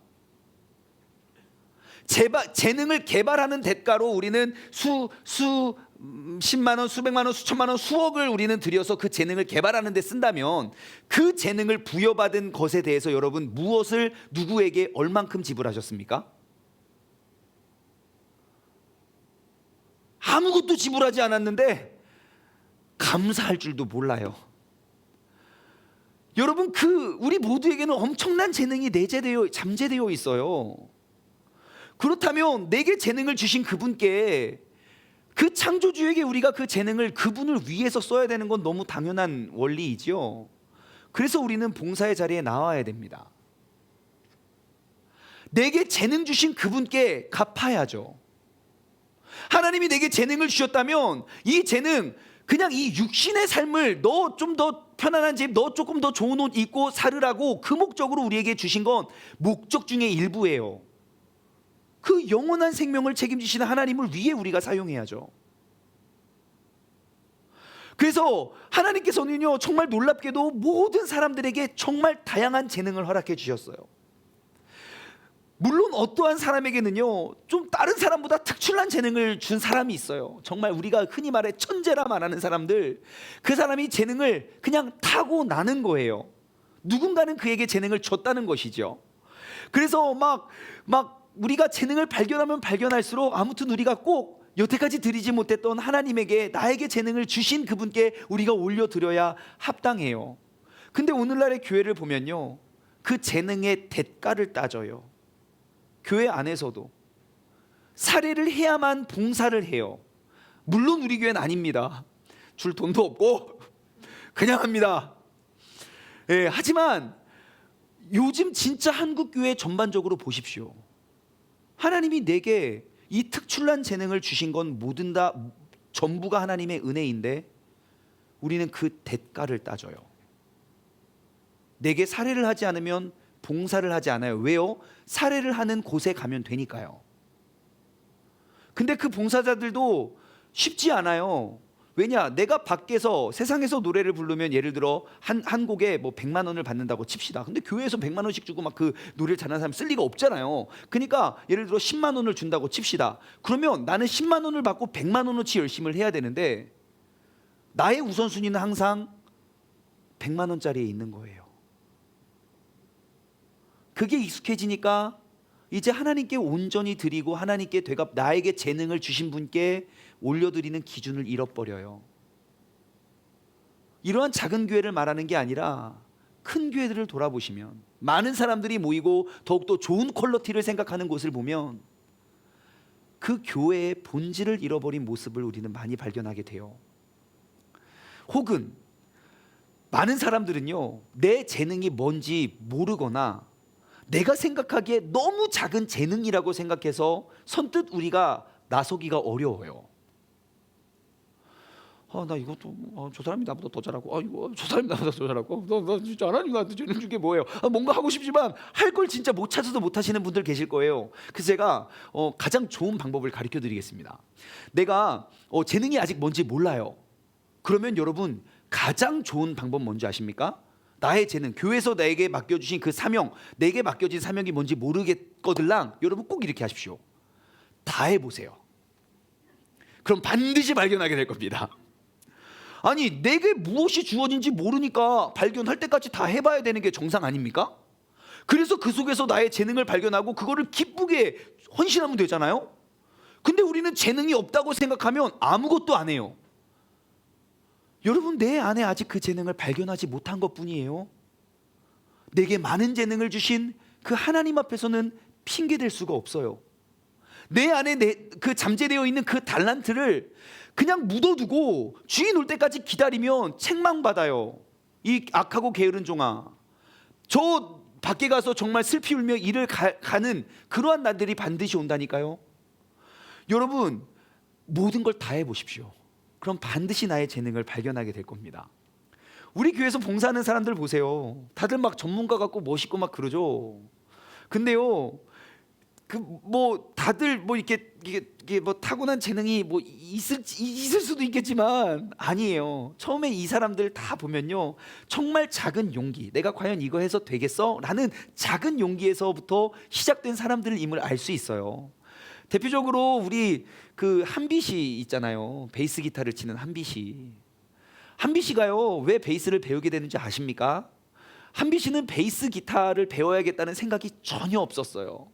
A: 재능을 개발하는 대가로 우리는 십만 원, 수백만 원, 수천만 원, 수억을 우리는 들여서 그 재능을 개발하는 데 쓴다면 그 재능을 부여받은 것에 대해서 여러분 무엇을 누구에게 얼만큼 지불하셨습니까? 아무것도 지불하지 않았는데 감사할 줄도 몰라요. 여러분, 우리 모두에게는 엄청난 재능이 잠재되어 있어요. 그렇다면 내게 재능을 주신 그분께, 그 창조주에게 우리가 그 재능을 그분을 위해서 써야 되는 건 너무 당연한 원리이지요. 그래서 우리는 봉사의 자리에 나와야 됩니다. 내게 재능 주신 그분께 갚아야죠. 하나님이 내게 재능을 주셨다면 이 재능, 그냥 이 육신의 삶을 너 좀 더 편안한 집, 너 조금 더 좋은 옷 입고 살으라고 그 목적으로 우리에게 주신 건 목적 중에 일부예요. 그 영원한 생명을 책임지시는 하나님을 위해 우리가 사용해야죠. 그래서 하나님께서는요, 정말 놀랍게도 모든 사람들에게 정말 다양한 재능을 허락해 주셨어요. 물론 어떠한 사람에게는요, 좀 다른 사람보다 특출난 재능을 준 사람이 있어요. 정말 우리가 흔히 말해 천재라 말하는 사람들, 그 사람이 재능을 그냥 타고나는 거예요. 누군가는 그에게 재능을 줬다는 것이죠. 그래서 막 우리가 재능을 발견하면 발견할수록 아무튼 우리가 꼭 여태까지 드리지 못했던 하나님에게, 나에게 재능을 주신 그분께 우리가 올려드려야 합당해요. 근데 오늘날의 교회를 보면요, 그 재능의 대가를 따져요. 교회 안에서도 사례를 해야만 봉사를 해요. 물론 우리 교회는 아닙니다. 줄 돈도 없고 그냥 합니다. 예, 하지만 요즘 진짜 한국 교회 전반적으로 보십시오. 하나님이 내게 이 특출난 재능을 주신 건 모든 다 전부가 하나님의 은혜인데 우리는 그 대가를 따져요. 내게 사례를 하지 않으면 봉사를 하지 않아요. 왜요? 사례를 하는 곳에 가면 되니까요. 근데 그 봉사자들도 쉽지 않아요. 왜냐? 내가 밖에서 세상에서 노래를 부르면 예를 들어 한 곡에 뭐 100만 원을 받는다고 칩시다. 근데 교회에서 100만 원씩 주고 막 그 노래를 잘하는 사람 쓸 리가 없잖아요. 그러니까 예를 들어 10만 원을 준다고 칩시다. 그러면 나는 10만 원을 받고 100만 원어치 열심히 해야 되는데 나의 우선순위는 항상 100만 원짜리에 있는 거예요. 그게 익숙해지니까 이제 하나님께 온전히 드리고 하나님께 되갚 나에게 재능을 주신 분께 올려드리는 기준을 잃어버려요. 이러한 작은 교회를 말하는 게 아니라 큰 교회들을 돌아보시면 많은 사람들이 모이고 더욱더 좋은 퀄리티를 생각하는 곳을 보면 그 교회의 본질을 잃어버린 모습을 우리는 많이 발견하게 돼요. 혹은 많은 사람들은요, 내 재능이 뭔지 모르거나 내가 생각하기에 너무 작은 재능이라고 생각해서 선뜻 우리가 나서기가 어려워요. 나 이것도 저 사람이 나보다 더 잘하고 이거 저 사람이 나보다 더 잘하고 나 진짜 하나님 나한테 재능 준 게 뭐예요? 뭔가 하고 싶지만 할 걸 진짜 못 찾아서 못 하시는 분들 계실 거예요. 그래서 제가 가장 좋은 방법을 가르쳐 드리겠습니다. 내가 재능이 아직 뭔지 몰라요. 그러면 여러분 가장 좋은 방법 뭔지 아십니까? 나의 재능, 교회에서 나에게 맡겨주신 그 사명, 내게 맡겨진 사명이 뭔지 모르겠거들랑 여러분 꼭 이렇게 하십시오. 다 해보세요. 그럼 반드시 발견하게 될 겁니다. 아니 내게 무엇이 주어진지 모르니까 발견할 때까지 다 해봐야 되는 게 정상 아닙니까? 그래서 그 속에서 나의 재능을 발견하고 그거를 기쁘게 헌신하면 되잖아요. 근데 우리는 재능이 없다고 생각하면 아무것도 안 해요. 여러분 내 안에 아직 그 재능을 발견하지 못한 것뿐이에요. 내게 많은 재능을 주신 그 하나님 앞에서는 핑계댈 수가 없어요. 내 안에 그 잠재되어 있는 그 달란트를 그냥 묻어두고 주인 올 때까지 기다리면 책망받아요. 이 악하고 게으른 종아, 저 밖에 가서 정말 슬피 울며 일을 가는 그러한 날들이 반드시 온다니까요. 여러분 모든 걸 다 해보십시오. 그럼 반드시 나의 재능을 발견하게 될 겁니다. 우리 교회에서 봉사하는 사람들 보세요. 다들 막 전문가 같고 멋있고 막 그러죠. 근데요, 다들 이게 뭐 타고난 재능이 뭐 있을 수도 있겠지만 아니에요. 처음에 이 사람들 다 보면요, 정말 작은 용기, 내가 과연 이거 해서 되겠어? 라는 작은 용기에서부터 시작된 사람들임을 알 수 있어요. 대표적으로 우리 그 한비 씨 있잖아요. 베이스 기타를 치는 한비 씨. 한비 씨가요, 왜 베이스를 배우게 되는지 아십니까? 한비 씨는 베이스 기타를 배워야겠다는 생각이 전혀 없었어요.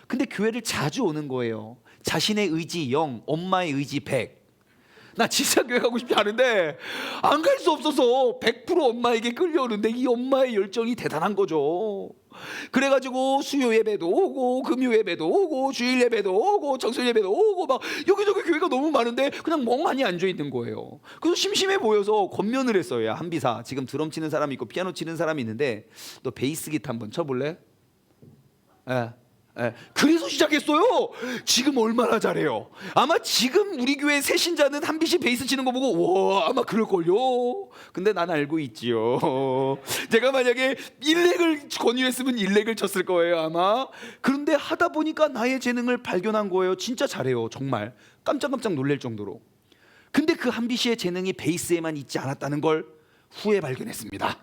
A: 근데 교회를 자주 오는 거예요. 자신의 의지 0, 엄마의 의지 100. 나 진짜 교회 가고 싶지 않은데 안 갈 수 없어서 100% 엄마에게 끌려오는데 이 엄마의 열정이 대단한 거죠. 그래가지고 수요 예배도 오고 금요 예배도 오고 주일 예배도 오고 정설 예배도 오고 막 여기저기 교회가 너무 많은데 그냥 멍하니 앉아 있는 거예요. 그래서 심심해 보여서 권면을 했어요. 야, 한비사, 지금 드럼 치는 사람이 있고 피아노 치는 사람이 있는데 너 베이스 기타 한번 쳐볼래? 그래서 시작했어요. 지금 얼마나 잘해요. 아마 지금 우리 교회 새 신자는 한비 씨 베이스 치는 거 보고 와, 아마 그럴걸요. 근데 난 알고 있지요. 제가 만약에 일렉을 권유했으면 일렉을 쳤을 거예요 아마. 그런데 하다 보니까 나의 재능을 발견한 거예요. 진짜 잘해요. 정말 깜짝깜짝 놀랄 정도로. 근데 그 한비 씨의 재능이 베이스에만 있지 않았다는 걸 후에 발견했습니다.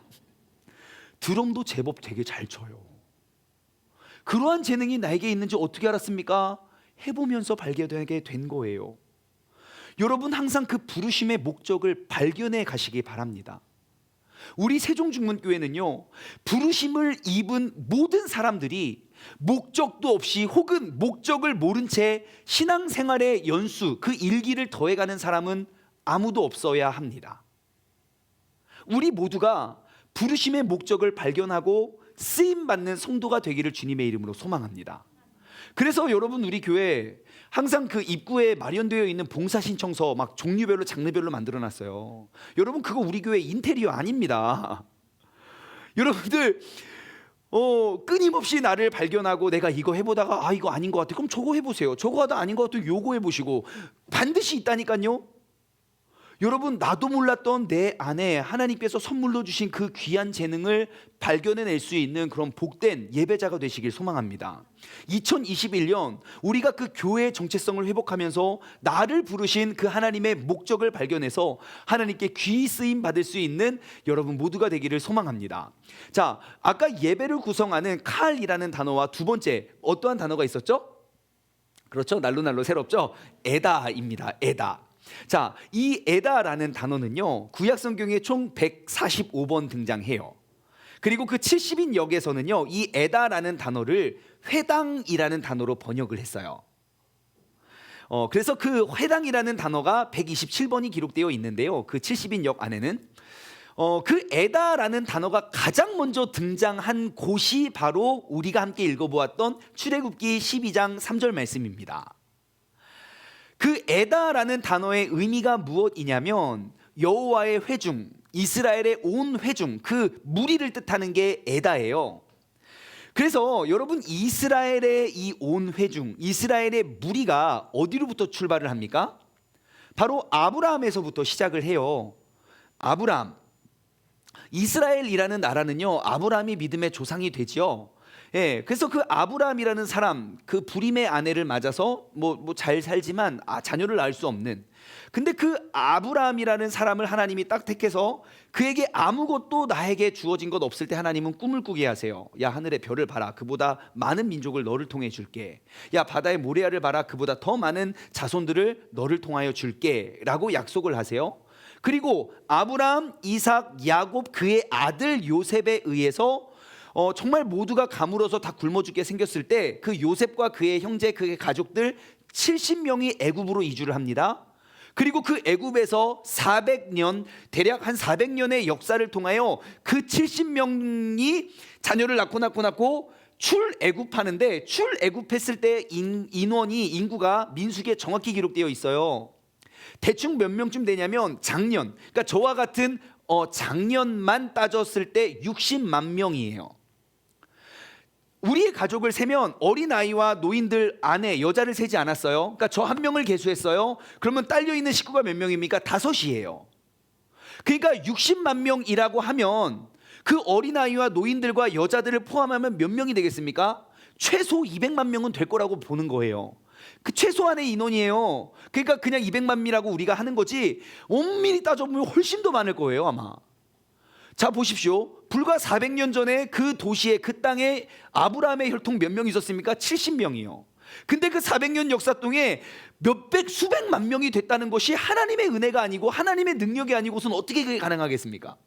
A: 드럼도 제법 되게 잘 쳐요. 그러한 재능이 나에게 있는지 어떻게 알았습니까? 해보면서 발견하게 된 거예요. 여러분 항상 그 부르심의 목적을 발견해 가시기 바랍니다. 우리 세종중문교회는요, 부르심을 입은 모든 사람들이 목적도 없이 혹은 목적을 모른 채 신앙생활의 연수, 그 일기를 더해가는 사람은 아무도 없어야 합니다. 우리 모두가 부르심의 목적을 발견하고 쓰임받는 성도가 되기를 주님의 이름으로 소망합니다. 그래서 여러분 우리 교회 항상 그 입구에 마련되어 있는 봉사신청서 막 종류별로 장르별로 만들어놨어요. 여러분 그거 우리 교회 인테리어 아닙니다. 여러분들 끊임없이 나를 발견하고 내가 이거 해보다가 이거 아닌 것 같아. 그럼 저거 해보세요. 저거 하다 아닌 것 같아. 요거 해보시고. 반드시 있다니까요. 여러분, 나도 몰랐던 내 안에 하나님께서 선물로 주신 그 귀한 재능을 발견해낼 수 있는 그런 복된 예배자가 되시길 소망합니다. 2021년 우리가 그 교회의 정체성을 회복하면서 나를 부르신 그 하나님의 목적을 발견해서 하나님께 귀히 쓰임 받을 수 있는 여러분 모두가 되기를 소망합니다. 자, 아까 예배를 구성하는 칼이라는 단어와 두 번째 어떠한 단어가 있었죠? 그렇죠, 날로날로 새롭죠? 에다입니다. 에다. 자, 이 에다라는 단어는요, 구약 성경에 총 145번 등장해요. 그리고 그 70인 역에서는요, 이 에다라는 단어를 회당이라는 단어로 번역을 했어요. 그래서 그 회당이라는 단어가 127번이 기록되어 있는데요, 그 70인 역 안에는 그 에다라는 단어가 가장 먼저 등장한 곳이 바로 우리가 함께 읽어보았던 출애굽기 12장 3절 말씀입니다. 그 에다라는 단어의 의미가 무엇이냐면 여호와의 회중, 이스라엘의 온 회중, 그 무리를 뜻하는 게 에다예요. 그래서 여러분, 이스라엘의 이 온 회중, 이스라엘의 무리가 어디로부터 출발을 합니까? 바로 아브라함에서부터 시작을 해요. 아브라함, 이스라엘이라는 나라는요, 아브라함이 믿음의 조상이 되지요. 예, 그래서 그 아브라함이라는 사람, 그 불임의 아내를 맞아서 잘 살지만 자녀를 낳을 수 없는, 근데 그 아브라함이라는 사람을 하나님이 딱 택해서 그에게 아무것도 나에게 주어진 것 없을 때 하나님은 꿈을 꾸게 하세요. 야, 하늘의 별을 봐라, 그보다 많은 민족을 너를 통해 줄게. 야, 바다의 모래알을 봐라, 그보다 더 많은 자손들을 너를 통하여 줄게 라고 약속을 하세요. 그리고 아브라함, 이삭, 야곱, 그의 아들 요셉에 의해서 정말 모두가 가물어서 다 굶어 죽게 생겼을 때 그 요셉과 그의 형제, 그의 가족들 70명이 애굽으로 이주를 합니다. 그리고 그 애굽에서 400년, 대략 한 400년의 역사를 통하여 그 70명이 자녀를 낳고 출애굽하는데, 출애굽했을 때 인구가 민수기에 정확히 기록되어 있어요. 대충 몇 명쯤 되냐면 작년, 그러니까 저와 같은 작년만 따졌을 때 60만 명이에요. 우리의 가족을 세면 어린아이와 노인들, 아내, 여자를 세지 않았어요. 그러니까 저 한 명을 계수했어요. 그러면 딸려있는 식구가 몇 명입니까? 5이에요. 그러니까 60만 명이라고 하면 그 어린아이와 노인들과 여자들을 포함하면 몇 명이 되겠습니까? 최소 200만 명은 될 거라고 보는 거예요. 그 최소한의 인원이에요. 그러니까 그냥 200만 명이라고 우리가 하는 거지, 엄밀히 따져보면 훨씬 더 많을 거예요, 아마. 자, 보십시오. 불과 400년 전에 그 도시에, 그 땅에 아브라함의 혈통 몇 명 있었습니까? 70명이요. 근데 그 400년 역사 동에 몇백, 수백만 명이 됐다는 것이 하나님의 은혜가 아니고 하나님의 능력이 아니고선 어떻게 그게 가능하겠습니까?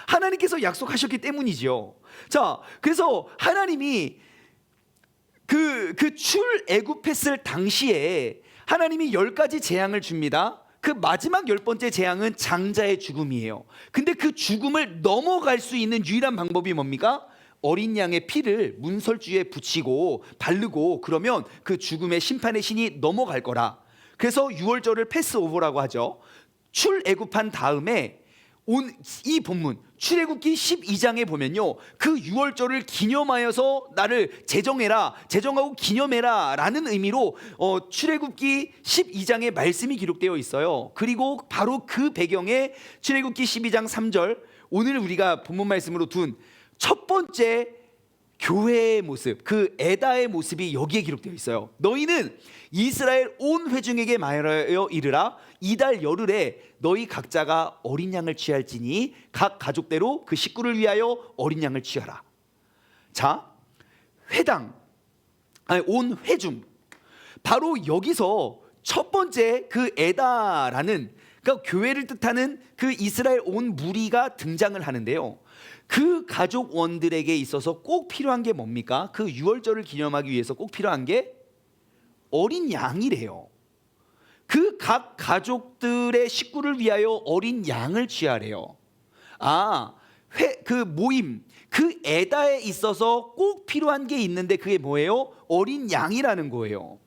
A: 하나님께서 약속하셨기 때문이지요. 자, 그래서 하나님이 그 출애굽했을 당시에 하나님이 10가지 재앙을 줍니다. 그 마지막 10번째 재앙은 장자의 죽음이에요. 근데 그 죽음을 넘어갈 수 있는 유일한 방법이 뭡니까? 어린 양의 피를 문설주에 붙이고 바르고, 그러면 그 죽음의 심판의 신이 넘어갈 거라. 그래서 6월절을 패스오버라고 하죠. 출애굽한 다음에 이 본문 출애굽기 12장에 보면요, 그 6월절을 기념하여서 나를 제정하고 기념해라 라는 의미로 출애굽기 12장의 말씀이 기록되어 있어요. 그리고 바로 그 배경에 출애굽기 12장 3절, 오늘 우리가 본문 말씀으로 둔 첫 번째 교회의 모습, 그 에다의 모습이 여기에 기록되어 있어요. 너희는 이스라엘 온 회중에게 말하여 이르라, 이달 열흘에 너희 각자가 어린 양을 취할지니 각 가족대로 그 식구를 위하여 어린 양을 취하라. 자, 온 회중, 바로 여기서 첫 번째 그 에다라는, 그러니까 교회를 뜻하는 그 이스라엘 온 무리가 등장을 하는데요, 그 가족원들에게 있어서 꼭 필요한 게 뭡니까? 그 6월절을 기념하기 위해서 꼭 필요한 게 어린 양이래요. 그 각 가족들의 식구를 위하여 어린 양을 취하래요. 그 모임, 그 에다에 있어서 꼭 필요한 게 있는데 그게 뭐예요? 어린 양이라는 거예요.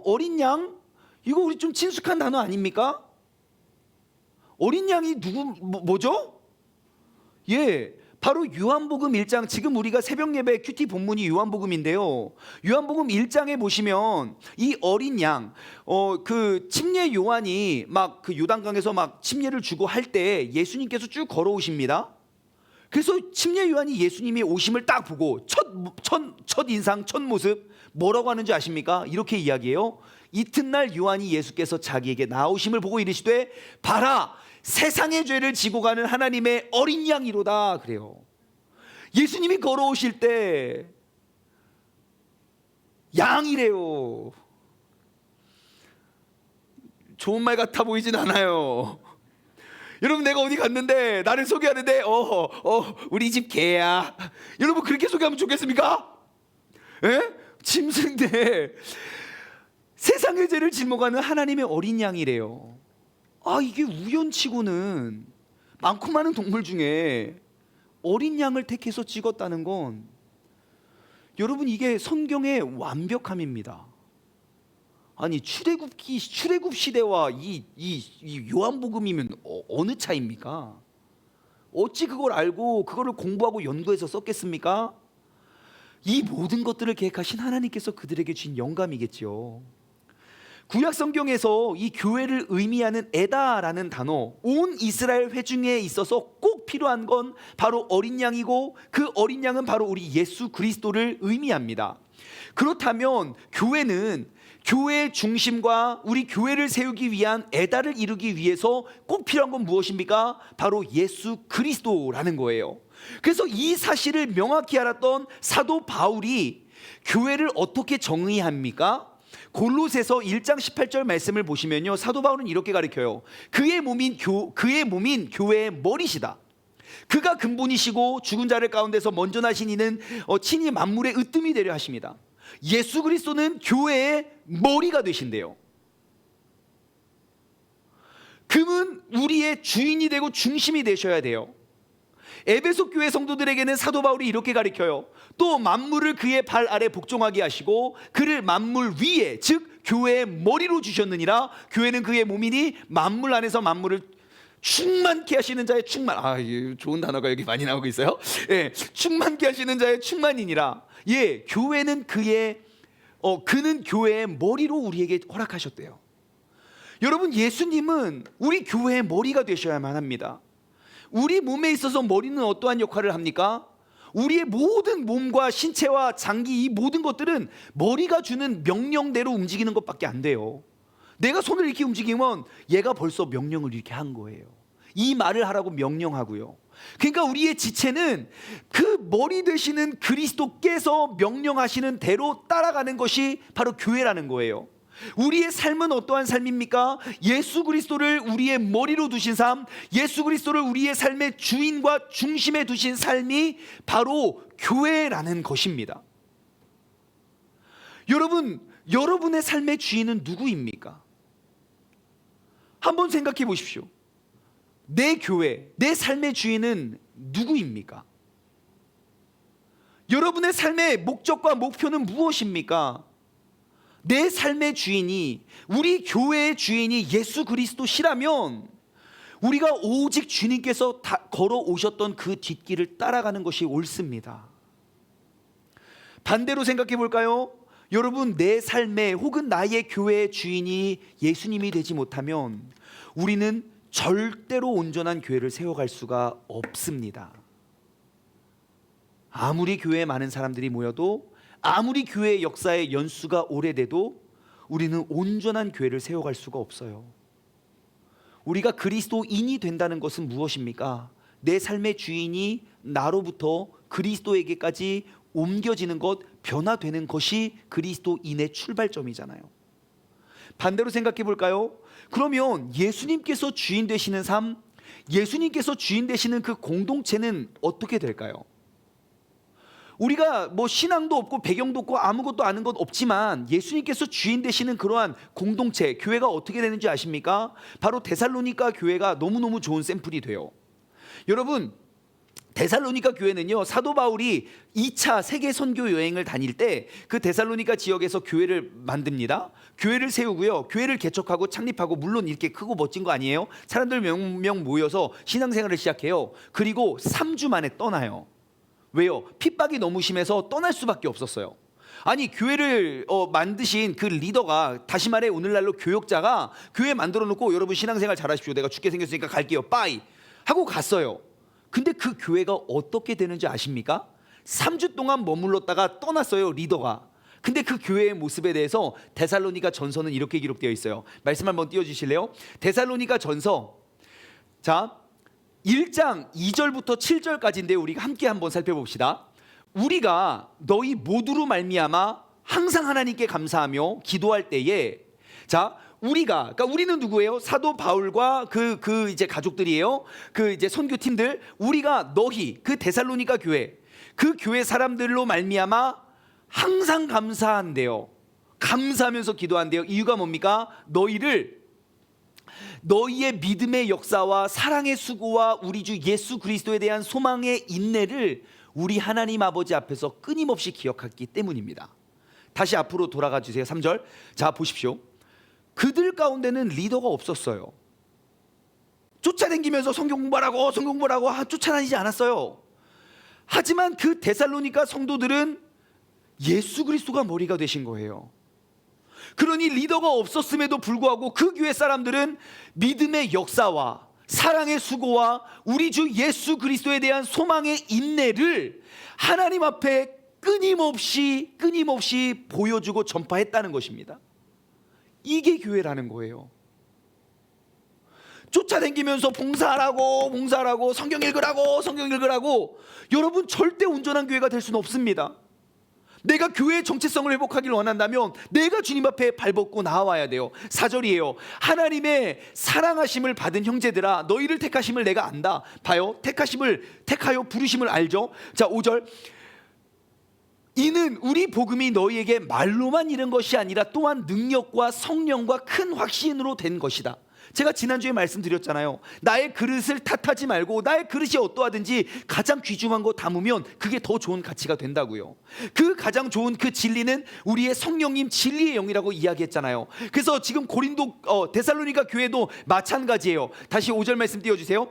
A: 어린 양? 이거 우리 좀 친숙한 단어 아닙니까? 어린 양이 뭐죠? 예, 바로 요한복음 1장, 지금 우리가 새벽 예배 큐티 본문이 요한복음인데요. 요한복음 1장에 보시면 이 어린 양, 그 침례 요한이 막 그 요단강에서 막 침례를 주고 할 때 예수님께서 쭉 걸어오십니다. 그래서 침례 요한이 예수님이 오심을 딱 보고 첫 인상, 첫 모습 뭐라고 하는지 아십니까? 이렇게 이야기해요. 이튿날 요한이 예수께서 자기에게 나오심을 보고 이르시되 봐라, 세상의 죄를 지고 가는 하나님의 어린 양이로다. 그래요. 예수님이 걸어오실 때 양이래요. 좋은 말 같아 보이진 않아요. 여러분, 내가 어디 갔는데 나를 소개하는데 우리 집 개야. 여러분, 그렇게 소개하면 좋겠습니까? 예? 짐승인데 세상의 죄를 짊어가는 하나님의 어린 양이래요. 이게 우연치고는 많고 많은 동물 중에 어린 양을 택해서 찍었다는 건, 여러분, 이게 성경의 완벽함입니다. 아니, 출애굽 시대와 이 요한복음이면 어느 차이입니까? 어찌 그걸 알고 그거를 공부하고 연구해서 썼겠습니까? 이 모든 것들을 계획하신 하나님께서 그들에게 주신 영감이겠죠. 구약 성경에서 이 교회를 의미하는 에다라는 단어, 온 이스라엘 회중에 있어서 꼭 필요한 건 바로 어린 양이고, 그 어린 양은 바로 우리 예수 그리스도를 의미합니다. 그렇다면 교회는 교회의 중심과 우리 교회를 세우기 위한 에다를 이루기 위해서 꼭 필요한 건 무엇입니까? 바로 예수 그리스도라는 거예요. 그래서 이 사실을 명확히 알았던 사도 바울이 교회를 어떻게 정의합니까? 골로새서 1장 18절 말씀을 보시면요, 사도 바울은 이렇게 가르쳐요. 그의 몸인 교회의 머리시다. 그가 근본이시고 죽은 자를 가운데서 먼저 나신 이는 친히 만물의 으뜸이 되려 하십니다. 예수 그리스도는 교회의 머리가 되신대요. 그는 우리의 주인이 되고 중심이 되셔야 돼요. 에베소 교회 성도들에게는 사도 바울이 이렇게 가르쳐요. 또 만물을 그의 발 아래 복종하게 하시고 그를 만물 위에, 즉 교회의 머리로 주셨느니라. 교회는 그의 몸이니 만물 안에서 만물을 충만케 하시는 자의 충만. 좋은 단어가 여기 많이 나오고 있어요. 충만케 하시는 자의 충만이니라. 교회는 그는 교회의 머리로 우리에게 허락하셨대요. 여러분, 예수님은 우리 교회의 머리가 되셔야만 합니다. 우리 몸에 있어서 머리는 어떠한 역할을 합니까? 우리의 모든 몸과 신체와 장기, 이 모든 것들은 머리가 주는 명령대로 움직이는 것밖에 안 돼요. 내가 손을 이렇게 움직이면 얘가 벌써 명령을 이렇게 한 거예요. 이 말을 하라고 명령하고요. 그러니까 우리의 지체는 그 머리 되시는 그리스도께서 명령하시는 대로 따라가는 것이 바로 교회라는 거예요. 우리의 삶은 어떠한 삶입니까? 예수 그리스도를 우리의 머리로 두신 삶, 예수 그리스도를 우리의 삶의 주인과 중심에 두신 삶이 바로 교회라는 것입니다. 여러분, 여러분의 삶의 주인은 누구입니까? 한번 생각해 보십시오. 내 교회, 내 삶의 주인은 누구입니까? 여러분의 삶의 목적과 목표는 무엇입니까? 내 삶의 주인이, 우리 교회의 주인이 예수 그리스도시라면 우리가 오직 주님께서 걸어오셨던 그 뒷길을 따라가는 것이 옳습니다. 반대로 생각해 볼까요? 여러분, 내 삶의 혹은 나의 교회의 주인이 예수님이 되지 못하면 우리는 절대로 온전한 교회를 세워갈 수가 없습니다. 아무리 교회에 많은 사람들이 모여도, 아무리 교회의 역사의 연수가 오래돼도 우리는 온전한 교회를 세워갈 수가 없어요. 우리가 그리스도인이 된다는 것은 무엇입니까? 내 삶의 주인이 나로부터 그리스도에게까지 옮겨지는 것, 변화되는 것이 그리스도인의 출발점이잖아요. 반대로 생각해 볼까요? 그러면 예수님께서 주인 되시는 삶, 예수님께서 주인 되시는 그 공동체는 어떻게 될까요? 우리가 신앙도 없고 배경도 없고 아무것도 아는 것 없지만 예수님께서 주인 되시는 그러한 공동체, 교회가 어떻게 되는지 아십니까? 바로 데살로니가 교회가 너무너무 좋은 샘플이 돼요. 여러분, 데살로니가 교회는요, 사도 바울이 2차 세계 선교 여행을 다닐 때 그 데살로니가 지역에서 교회를 만듭니다. 교회를 세우고요, 교회를 개척하고 창립하고, 물론 이렇게 크고 멋진 거 아니에요. 사람들 몇 명 모여서 신앙생활을 시작해요. 그리고 3주 만에 떠나요. 왜요? 핍박이 너무 심해서 떠날 수밖에 없었어요. 아니, 교회를 만드신 그 리더가, 다시 말해 오늘날로 교역자가 교회 만들어 놓고 여러분 신앙생활 잘하십시오, 내가 죽게 생겼으니까 갈게요, 빠이 하고 갔어요. 근데 그 교회가 어떻게 되는지 아십니까? 3주 동안 머물렀다가 떠났어요, 리더가. 근데 그 교회의 모습에 대해서 데살로니가 전서는 이렇게 기록되어 있어요. 말씀 한번 띄워주실래요? 데살로니가 전서, 자, 1장 2절부터 7절까지인데 우리가 함께 한번 살펴봅시다. 우리가 너희 모두로 말미암아 항상 하나님께 감사하며 기도할 때에, 자, 그러니까 우리는 누구예요? 사도 바울과 그 이제 가족들이에요. 그 이제 선교팀들. 우리가 너희 그 데살로니가 교회, 그 교회 사람들로 말미암아 항상 감사한대요. 감사하면서 기도한대요. 이유가 뭡니까? 너희의 믿음의 역사와 사랑의 수고와 우리 주 예수 그리스도에 대한 소망의 인내를 우리 하나님 아버지 앞에서 끊임없이 기억했기 때문입니다. 다시 앞으로 돌아가 주세요. 3절. 자, 보십시오. 그들 가운데는 리더가 없었어요. 쫓아다니면서 성경 공부하라고 쫓아다니지 않았어요. 하지만 그 데살로니가 성도들은 예수 그리스도가 머리가 되신 거예요. 그러니 리더가 없었음에도 불구하고 그 교회 사람들은 믿음의 역사와 사랑의 수고와 우리 주 예수 그리스도에 대한 소망의 인내를 하나님 앞에 끊임없이 보여주고 전파했다는 것입니다. 이게 교회라는 거예요. 쫓아다니면서 봉사하라고 성경 읽으라고 여러분, 절대 온전한 교회가 될 수는 없습니다. 내가 교회의 정체성을 회복하기를 원한다면 내가 주님 앞에 발벗고 나와야 돼요. 4절이에요. 하나님의 사랑하심을 받은 형제들아, 너희를 택하심을 내가 안다. 봐요, 택하여 부르심을 알죠. 자, 5절. 이는 우리 복음이 너희에게 말로만 이른 것이 아니라 또한 능력과 성령과 큰 확신으로 된 것이다. 제가 지난주에 말씀드렸잖아요. 나의 그릇을 탓하지 말고 나의 그릇이 어떠하든지 가장 귀중한 거 담으면 그게 더 좋은 가치가 된다고요. 그 가장 좋은 그 진리는 우리의 성령님 진리의 영이라고 이야기했잖아요. 그래서 지금 데살로니가 교회도 마찬가지예요. 다시 5절 말씀 띄워주세요.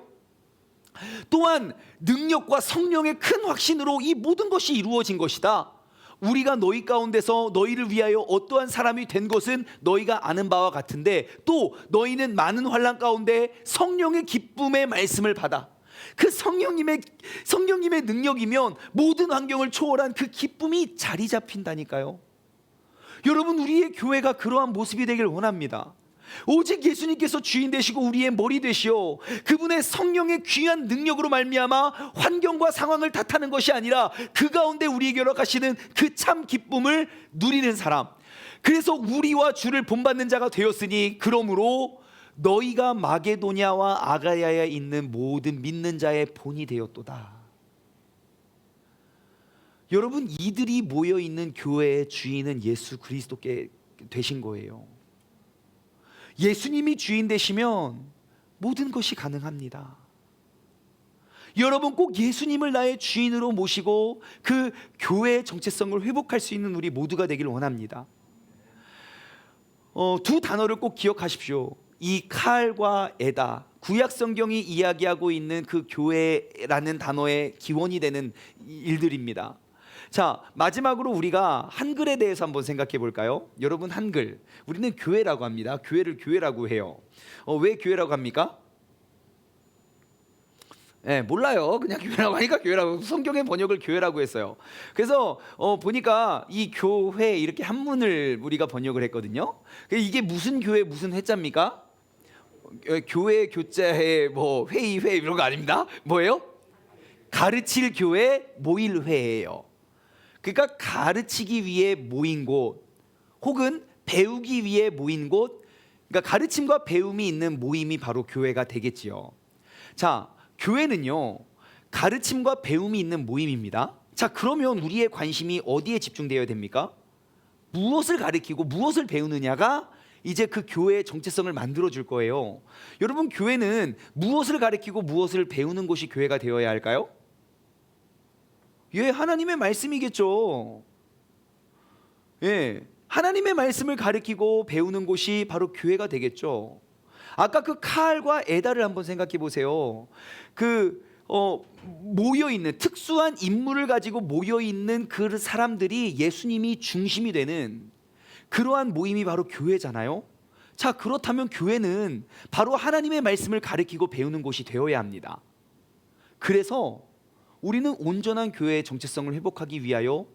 A: 또한 능력과 성령의 큰 확신으로 이 모든 것이 이루어진 것이다. 우리가 너희 가운데서 너희를 위하여 어떠한 사람이 된 것은 너희가 아는 바와 같은데, 또 너희는 많은 환난 가운데 성령의 기쁨의 말씀을 받아. 그 성령님의 능력이면 모든 환경을 초월한 그 기쁨이 자리 잡힌다니까요. 여러분, 우리의 교회가 그러한 모습이 되길 원합니다. 오직 예수님께서 주인 되시고 우리의 머리 되시오, 그분의 성령의 귀한 능력으로 말미암아 환경과 상황을 탓하는 것이 아니라 그 가운데 우리에게 허락하시는 그 참 기쁨을 누리는 사람. 그래서 우리와 주를 본받는 자가 되었으니 그러므로 너희가 마게도냐와 아가야에 있는 모든 믿는 자의 본이 되었도다. 여러분, 이들이 모여있는 교회의 주인은 예수 그리스도께 되신 거예요. 예수님이 주인 되시면 모든 것이 가능합니다. 여러분, 꼭 예수님을 나의 주인으로 모시고 그 교회의 정체성을 회복할 수 있는 우리 모두가 되기를 원합니다. 두 단어를 꼭 기억하십시오. 이 칼과 에다, 구약 성경이 이야기하고 있는 그 교회라는 단어의 기원이 되는 일들입니다. 자, 마지막으로 우리가 한글에 대해서 한번 생각해 볼까요? 여러분, 한글, 우리는 교회라고 합니다. 교회를 교회라고 해요. 왜 교회라고 합니까? 몰라요. 그냥 교회라고 하니까 교회라고. 성경의 번역을 교회라고 했어요. 그래서 보니까 이 교회 이렇게 한문을 우리가 번역을 했거든요. 이게 무슨 교회 무슨 회자입니까? 교회 교자에 뭐 회의 이런 거 아닙니다. 뭐예요? 가르칠 교회 모일 회예요. 그러니까 가르치기 위해 모인 곳, 혹은 배우기 위해 모인 곳, 그러니까 가르침과 배움이 있는 모임이 바로 교회가 되겠지요. 자, 교회는요, 가르침과 배움이 있는 모임입니다. 자, 그러면 우리의 관심이 어디에 집중되어야 됩니까? 무엇을 가르치고 무엇을 배우느냐가 이제 그 교회의 정체성을 만들어 줄 거예요. 여러분, 교회는 무엇을 가르치고 무엇을 배우는 곳이 교회가 되어야 할까요? 예, 하나님의 말씀이겠죠. 예, 하나님의 말씀을 가르치고 배우는 곳이 바로 교회가 되겠죠. 아까 그 칼과 에다를 한번 생각해 보세요. 모여 있는 특수한 인물을 가지고 모여 있는 그 사람들이 예수님이 중심이 되는 그러한 모임이 바로 교회잖아요. 자, 그렇다면 교회는 바로 하나님의 말씀을 가르치고 배우는 곳이 되어야 합니다. 그래서 우리는 온전한 교회의 정체성을 회복하기 위하여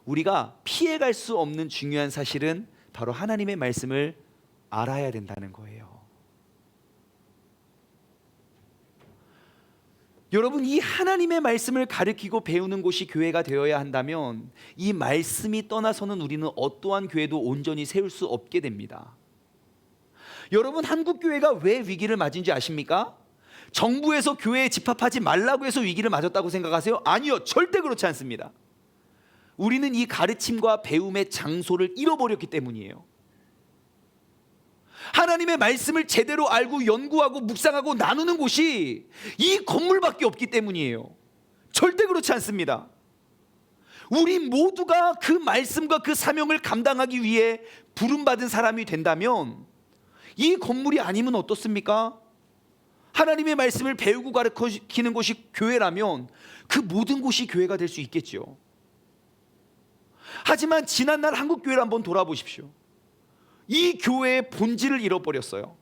A: 우리가 피해갈 수 없는 중요한 사실은 바로 하나님의 말씀을 알아야 된다는 거예요. 여러분, 이 하나님의 말씀을 가르치고 배우는 곳이 교회가 되어야 한다면 이 말씀이 떠나서는 우리는 어떠한 교회도 온전히 세울 수 없게 됩니다. 여러분, 한국 교회가 왜 위기를 맞은지 아십니까? 정부에서 교회에 집합하지 말라고 해서 위기를 맞았다고 생각하세요? 아니요, 절대 그렇지 않습니다. 우리는 이 가르침과 배움의 장소를 잃어버렸기 때문이에요. 하나님의 말씀을 제대로 알고 연구하고 묵상하고 나누는 곳이 이 건물밖에 없기 때문이에요. 절대 그렇지 않습니다. 우리 모두가 그 말씀과 그 사명을 감당하기 위해 부름받은 사람이 된다면 이 건물이 아니면 어떻습니까? 하나님의 말씀을 배우고 가르치는 곳이 교회라면 그 모든 곳이 교회가 될 수 있겠죠. 하지만 지난날 한국 교회를 한번 돌아보십시오. 이 교회의 본질을 잃어버렸어요.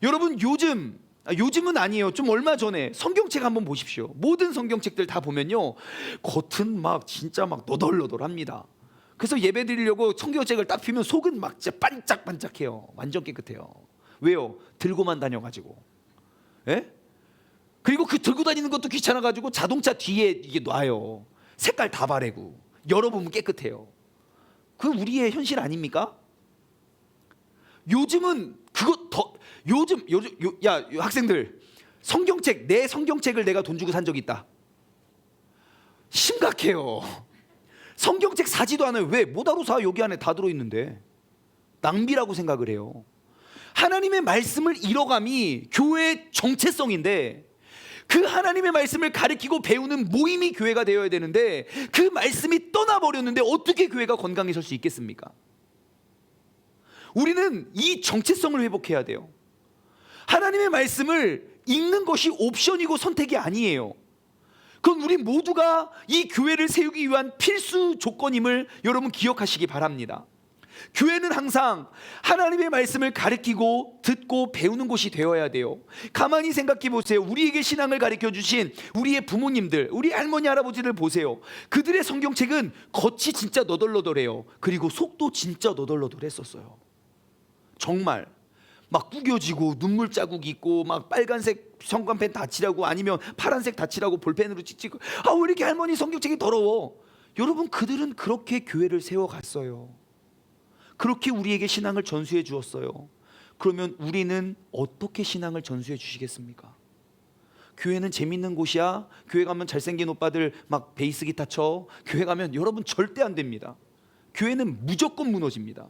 A: 여러분, 요즘은 아니에요. 좀 얼마 전에 성경책 한번 보십시오. 모든 성경책들 다 보면요, 겉은 막 진짜 막 너덜너덜합니다. 그래서 예배 드리려고 성경책을 딱 펴면 속은 막 진짜 반짝반짝해요. 완전 깨끗해요. 왜요? 들고만 다녀가지고. 예? 그리고 그 들고 다니는 것도 귀찮아가지고 자동차 뒤에 이게 놔요. 색깔 다 바래고 열어보면 깨끗해요. 그 우리의 현실 아닙니까? 요즘은 그거 더 야 학생들, 성경책, 내 성경책을 내가 돈 주고 산 적 있다. 심각해요. 성경책 사지도 않아요. 왜? 뭐다로 사? 여기 안에 다 들어있는데. 낭비라고 생각을 해요. 하나님의 말씀을 잃어감이 교회의 정체성인데, 그 하나님의 말씀을 가르치고 배우는 모임이 교회가 되어야 되는데 그 말씀이 떠나버렸는데 어떻게 교회가 건강히 설 수 있겠습니까? 우리는 이 정체성을 회복해야 돼요. 하나님의 말씀을 읽는 것이 옵션이고 선택이 아니에요. 그건 우리 모두가 이 교회를 세우기 위한 필수 조건임을 여러분 기억하시기 바랍니다. 교회는 항상 하나님의 말씀을 가르치고 듣고 배우는 곳이 되어야 돼요. 가만히 생각해 보세요. 우리에게 신앙을 가르쳐 주신 우리의 부모님들, 우리 할머니 할아버지를 보세요. 그들의 성경책은 겉이 진짜 너덜너덜해요. 그리고 속도 진짜 너덜너덜했었어요. 정말 막 구겨지고 눈물 자국 있고 막 빨간색 성광펜 다치라고 아니면 파란색 다치라고 볼펜으로 찍고, 왜 이렇게 할머니 성경책이 더러워? 여러분, 그들은 그렇게 교회를 세워갔어요. 그렇게 우리에게 신앙을 전수해 주었어요. 그러면 우리는 어떻게 신앙을 전수해 주시겠습니까? 교회는 재밌는 곳이야? 교회 가면 잘생긴 오빠들 막 베이스 기타 쳐? 교회 가면 여러분 절대 안 됩니다. 교회는 무조건 무너집니다.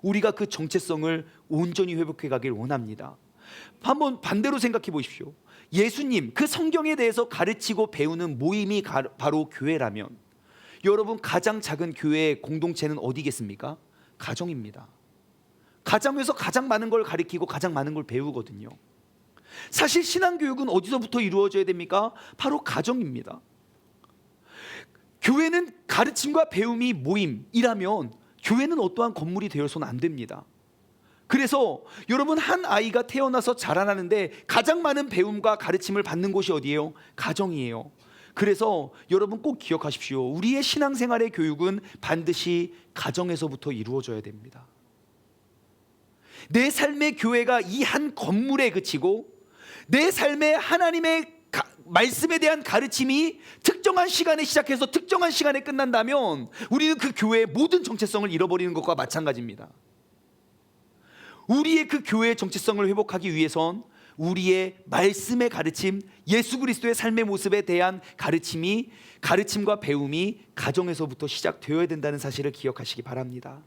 A: 우리가 그 정체성을 온전히 회복해 가길 원합니다. 한번 반대로 생각해 보십시오. 예수님, 그 성경에 대해서 가르치고 배우는 모임이 바로 교회라면 여러분, 가장 작은 교회의 공동체는 어디겠습니까? 가정입니다. 가정에서 가장 많은 걸 가르치고 가장 많은 걸 배우거든요. 사실 신앙교육은 어디서부터 이루어져야 됩니까? 바로 가정입니다. 교회는 가르침과 배움이 모임이라면 교회는 어떠한 건물이 되어서는 안 됩니다. 그래서 여러분, 한 아이가 태어나서 자라나는데 가장 많은 배움과 가르침을 받는 곳이 어디예요? 가정이에요. 그래서 여러분 꼭 기억하십시오. 우리의 신앙생활의 교육은 반드시 가정에서부터 이루어져야 됩니다. 내 삶의 교회가 이 한 건물에 그치고 내 삶의 하나님의 말씀에 대한 가르침이 특정한 시간에 시작해서 특정한 시간에 끝난다면 우리는 그 교회의 모든 정체성을 잃어버리는 것과 마찬가지입니다. 우리의 그 교회의 정체성을 회복하기 위해선 우리의 말씀의 가르침, 예수 그리스도의 삶의 모습에 대한 가르침과 배움이 가정에서부터 시작되어야 된다는 사실을 기억하시기 바랍니다.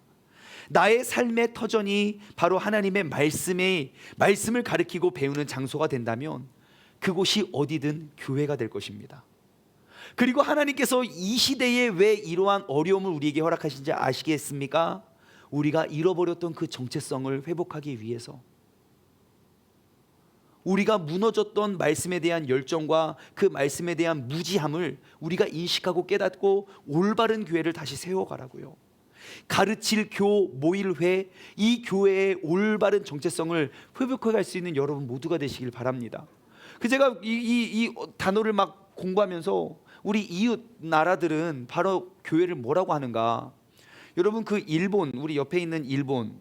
A: 나의 삶의 터전이 바로 하나님의 말씀을 가르치고 배우는 장소가 된다면 그곳이 어디든 교회가 될 것입니다. 그리고 하나님께서 이 시대에 왜 이러한 어려움을 우리에게 허락하신지 아시겠습니까? 우리가 잃어버렸던 그 정체성을 회복하기 위해서, 우리가 무너졌던 말씀에 대한 열정과 그 말씀에 대한 무지함을 우리가 인식하고 깨닫고 올바른 교회를 다시 세워가라고요. 가르칠 교 모일회, 이 교회의 올바른 정체성을 회복해 갈 수 있는 여러분 모두가 되시길 바랍니다. 제가 이 단어를 막 공부하면서 우리 이웃 나라들은 바로 교회를 뭐라고 하는가? 여러분, 그 일본, 우리 옆에 있는 일본,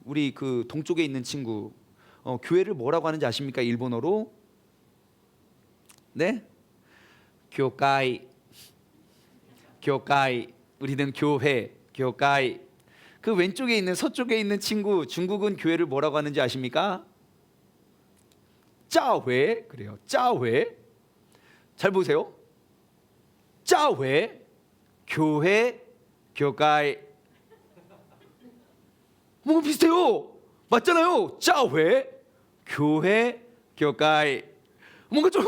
A: 우리 그 동쪽에 있는 친구, 교회를 뭐라고 하는지 아십니까? 일본어로? 네? 교会. 우리는 교회, 교会. 그 왼쪽에 있는, 서쪽에 있는 친구, 중국은 교회를 뭐라고 하는지 아십니까? 짜회. 그래요. 짜회. 잘 보세요. 짜회, 교회, 교会. 뭔가 비슷해요. 맞잖아요. 짜회, 교회, 교会. 뭔가 좀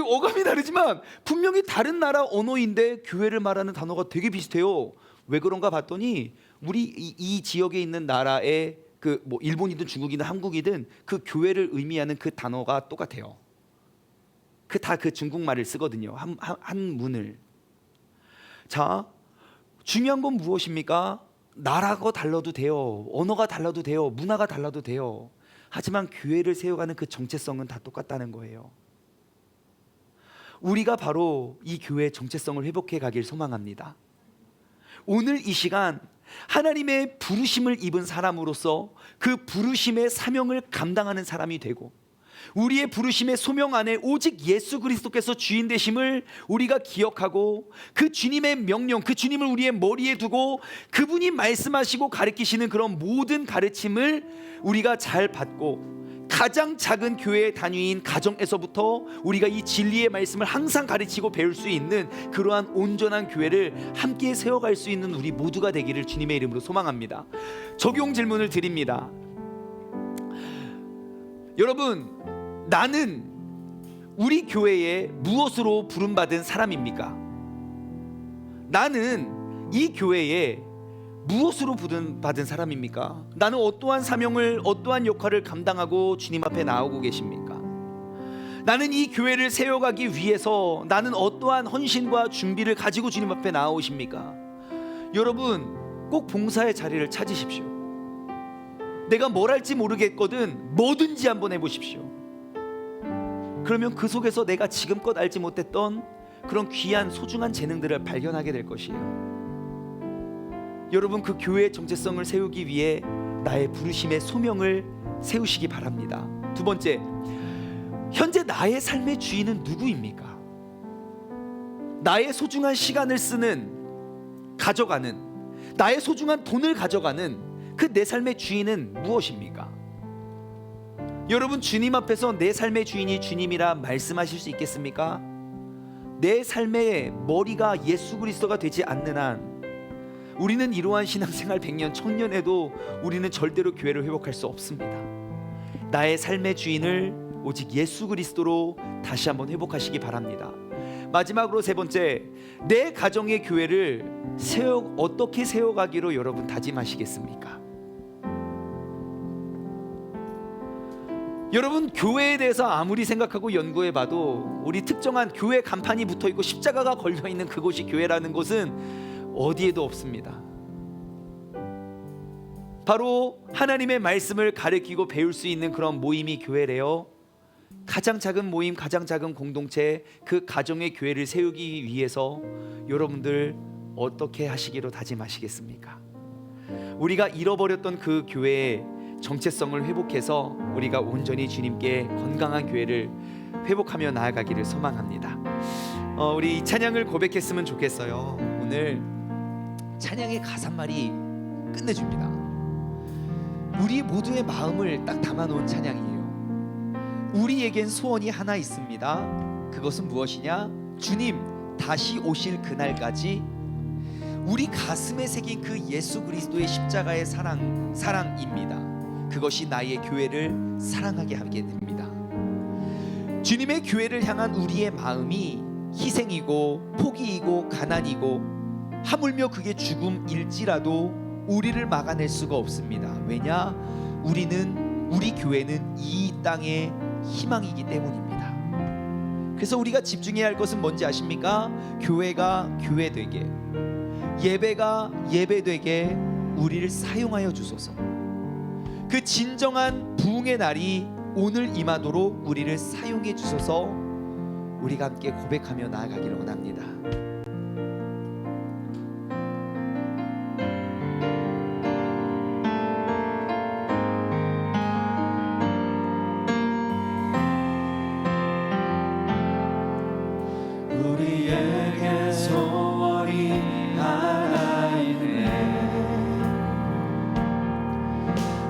A: 어감이 다르지만 분명히 다른 나라 언어인데 교회를 말하는 단어가 되게 비슷해요. 왜 그런가 봤더니 우리 이 지역에 있는 나라의 그 뭐 일본이든 중국이든 한국이든 그 교회를 의미하는 그 단어가 똑같아요. 그 중국말을 쓰거든요. 한 문을. 자, 중요한 건 무엇입니까? 나라가 달라도 돼요. 언어가 달라도 돼요. 문화가 달라도 돼요. 하지만 교회를 세워가는 그 정체성은 다 똑같다는 거예요. 우리가 바로 이 교회의 정체성을 회복해 가길 소망합니다. 오늘 이 시간 하나님의 부르심을 입은 사람으로서 그 부르심의 사명을 감당하는 사람이 되고, 우리의 부르심의 소명 안에 오직 예수 그리스도께서 주인 되심을 우리가 기억하고, 그 주님의 명령, 그 주님을 우리의 머리에 두고 그분이 말씀하시고 가르치시는 그런 모든 가르침을 우리가 잘 받고, 가장 작은 교회의 단위인 가정에서부터 우리가 이 진리의 말씀을 항상 가르치고 배울 수 있는 그러한 온전한 교회를 함께 세워갈 수 있는 우리 모두가 되기를 주님의 이름으로 소망합니다. 적용 질문을 드립니다. 여러분, 나는 우리 교회에 무엇으로 부름받은 사람입니까? 나는 이 교회에 무엇으로 부름받은 사람입니까? 나는 어떠한 사명을, 어떠한 역할을 감당하고 주님 앞에 나오고 계십니까? 나는 이 교회를 세워가기 위해서 나는 어떠한 헌신과 준비를 가지고 주님 앞에 나오십니까? 여러분, 꼭 봉사의 자리를 찾으십시오. 내가 뭘 할지 모르겠거든 뭐든지 한번 해보십시오. 그러면 그 속에서 내가 지금껏 알지 못했던 그런 귀한 소중한 재능들을 발견하게 될 것이에요. 여러분, 그 교회의 정체성을 세우기 위해 나의 부르심의 소명을 세우시기 바랍니다. 두 번째, 현재 나의 삶의 주인은 누구입니까? 나의 소중한 시간을 쓰는, 가져가는, 나의 소중한 돈을 가져가는 그 내 삶의 주인은 무엇입니까? 여러분, 주님 앞에서 내 삶의 주인이 주님이라 말씀하실 수 있겠습니까? 내 삶의 머리가 예수 그리스도가 되지 않는 한 우리는 이러한 신앙생활 100년, 1000년에도 우리는 절대로 교회를 회복할 수 없습니다. 나의 삶의 주인을 오직 예수 그리스도로 다시 한번 회복하시기 바랍니다. 마지막으로 세 번째, 내 가정의 교회를 어떻게 세워가기로 여러분 다짐하시겠습니까? 여러분, 교회에 대해서 아무리 생각하고 연구해봐도 우리 특정한 교회 간판이 붙어있고 십자가가 걸려있는 그곳이 교회라는 곳은 어디에도 없습니다. 바로 하나님의 말씀을 가르치고 배울 수 있는 그런 모임이 교회래요. 가장 작은 모임, 가장 작은 공동체, 그 가정의 교회를 세우기 위해서 여러분들 어떻게 하시기로 다짐하시겠습니까? 우리가 잃어버렸던 그 교회의 정체성을 회복해서 우리가 온전히 주님께 건강한 교회를 회복하며 나아가기를 소망합니다. 우리 이 찬양을 고백했으면 좋겠어요. 오늘 찬양의 가사말이 끝내줍니다. 우리 모두의 마음을 딱 담아놓은 찬양이에요. 우리에겐 소원이 하나 있습니다. 그것은 무엇이냐? 주님 다시 오실 그날까지 우리 가슴에 새긴 그 예수 그리스도의 십자가의 사랑입니다. 그것이 나의 교회를 사랑하게 하게 됩니다. 주님의 교회를 향한 우리의 마음이 희생이고 포기이고 가난이고 하물며 그게 죽음일지라도 우리를 막아낼 수가 없습니다. 왜냐? 우리 교회는 이 땅의 희망이기 때문입니다. 그래서 우리가 집중해야 할 것은 뭔지 아십니까? 교회가 교회되게, 예배가 예배되게 우리를 사용하여 주소서. 그 진정한 부흥의 날이 오늘 임하도록 우리를 사용해 주소서. 우리가 함께 고백하며 나아가기를 원합니다.
B: 우리에게 소원이 하나 있네.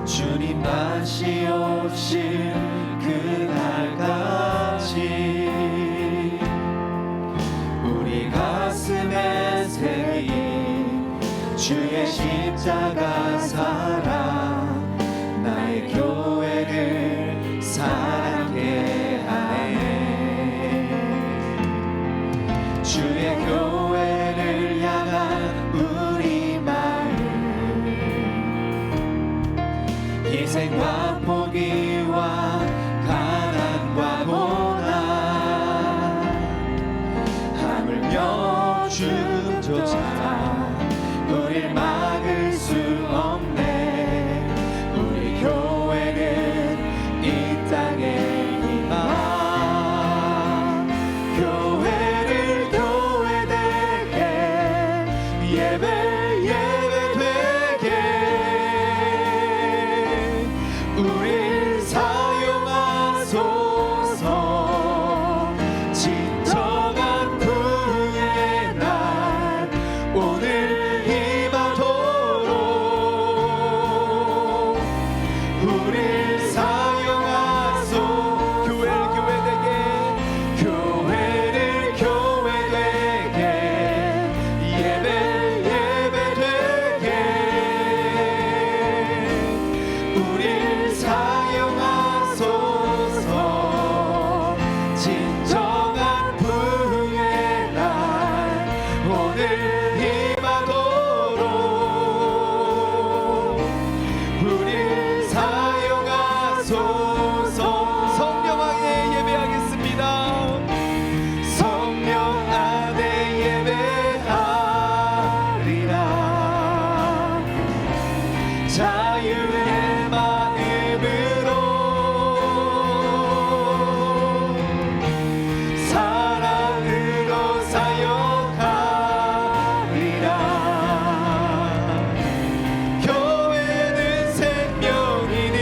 B: 주님 다시 오실 그날까지 우리 가슴에 새긴 주의 십자가 사랑 나의 교회를 사랑케 하네. 주의 교회를 향한 우리 마음 희생과 포기와 가난과 고난 하물며 죽음조차 우릴 막을 수 없네. 우리 교회는 이 땅의 희망. 교회를 교회되게 예배 예배되게 우릴 사용하소서. 진정한 부흥의 날 오늘 임하도록 우릴 사용하소. 교회를 교회되게 교회를 교회되게 예배 예배되게 우릴 사용하소서. 진정한 부흥의 날 오늘 임하도록 우릴 사용하소서. 성령 안에 예배하겠습니다. 성령 안에 예배하리라. 자유의 마음으로 사랑으로 사역하리라. 교회는 생명이니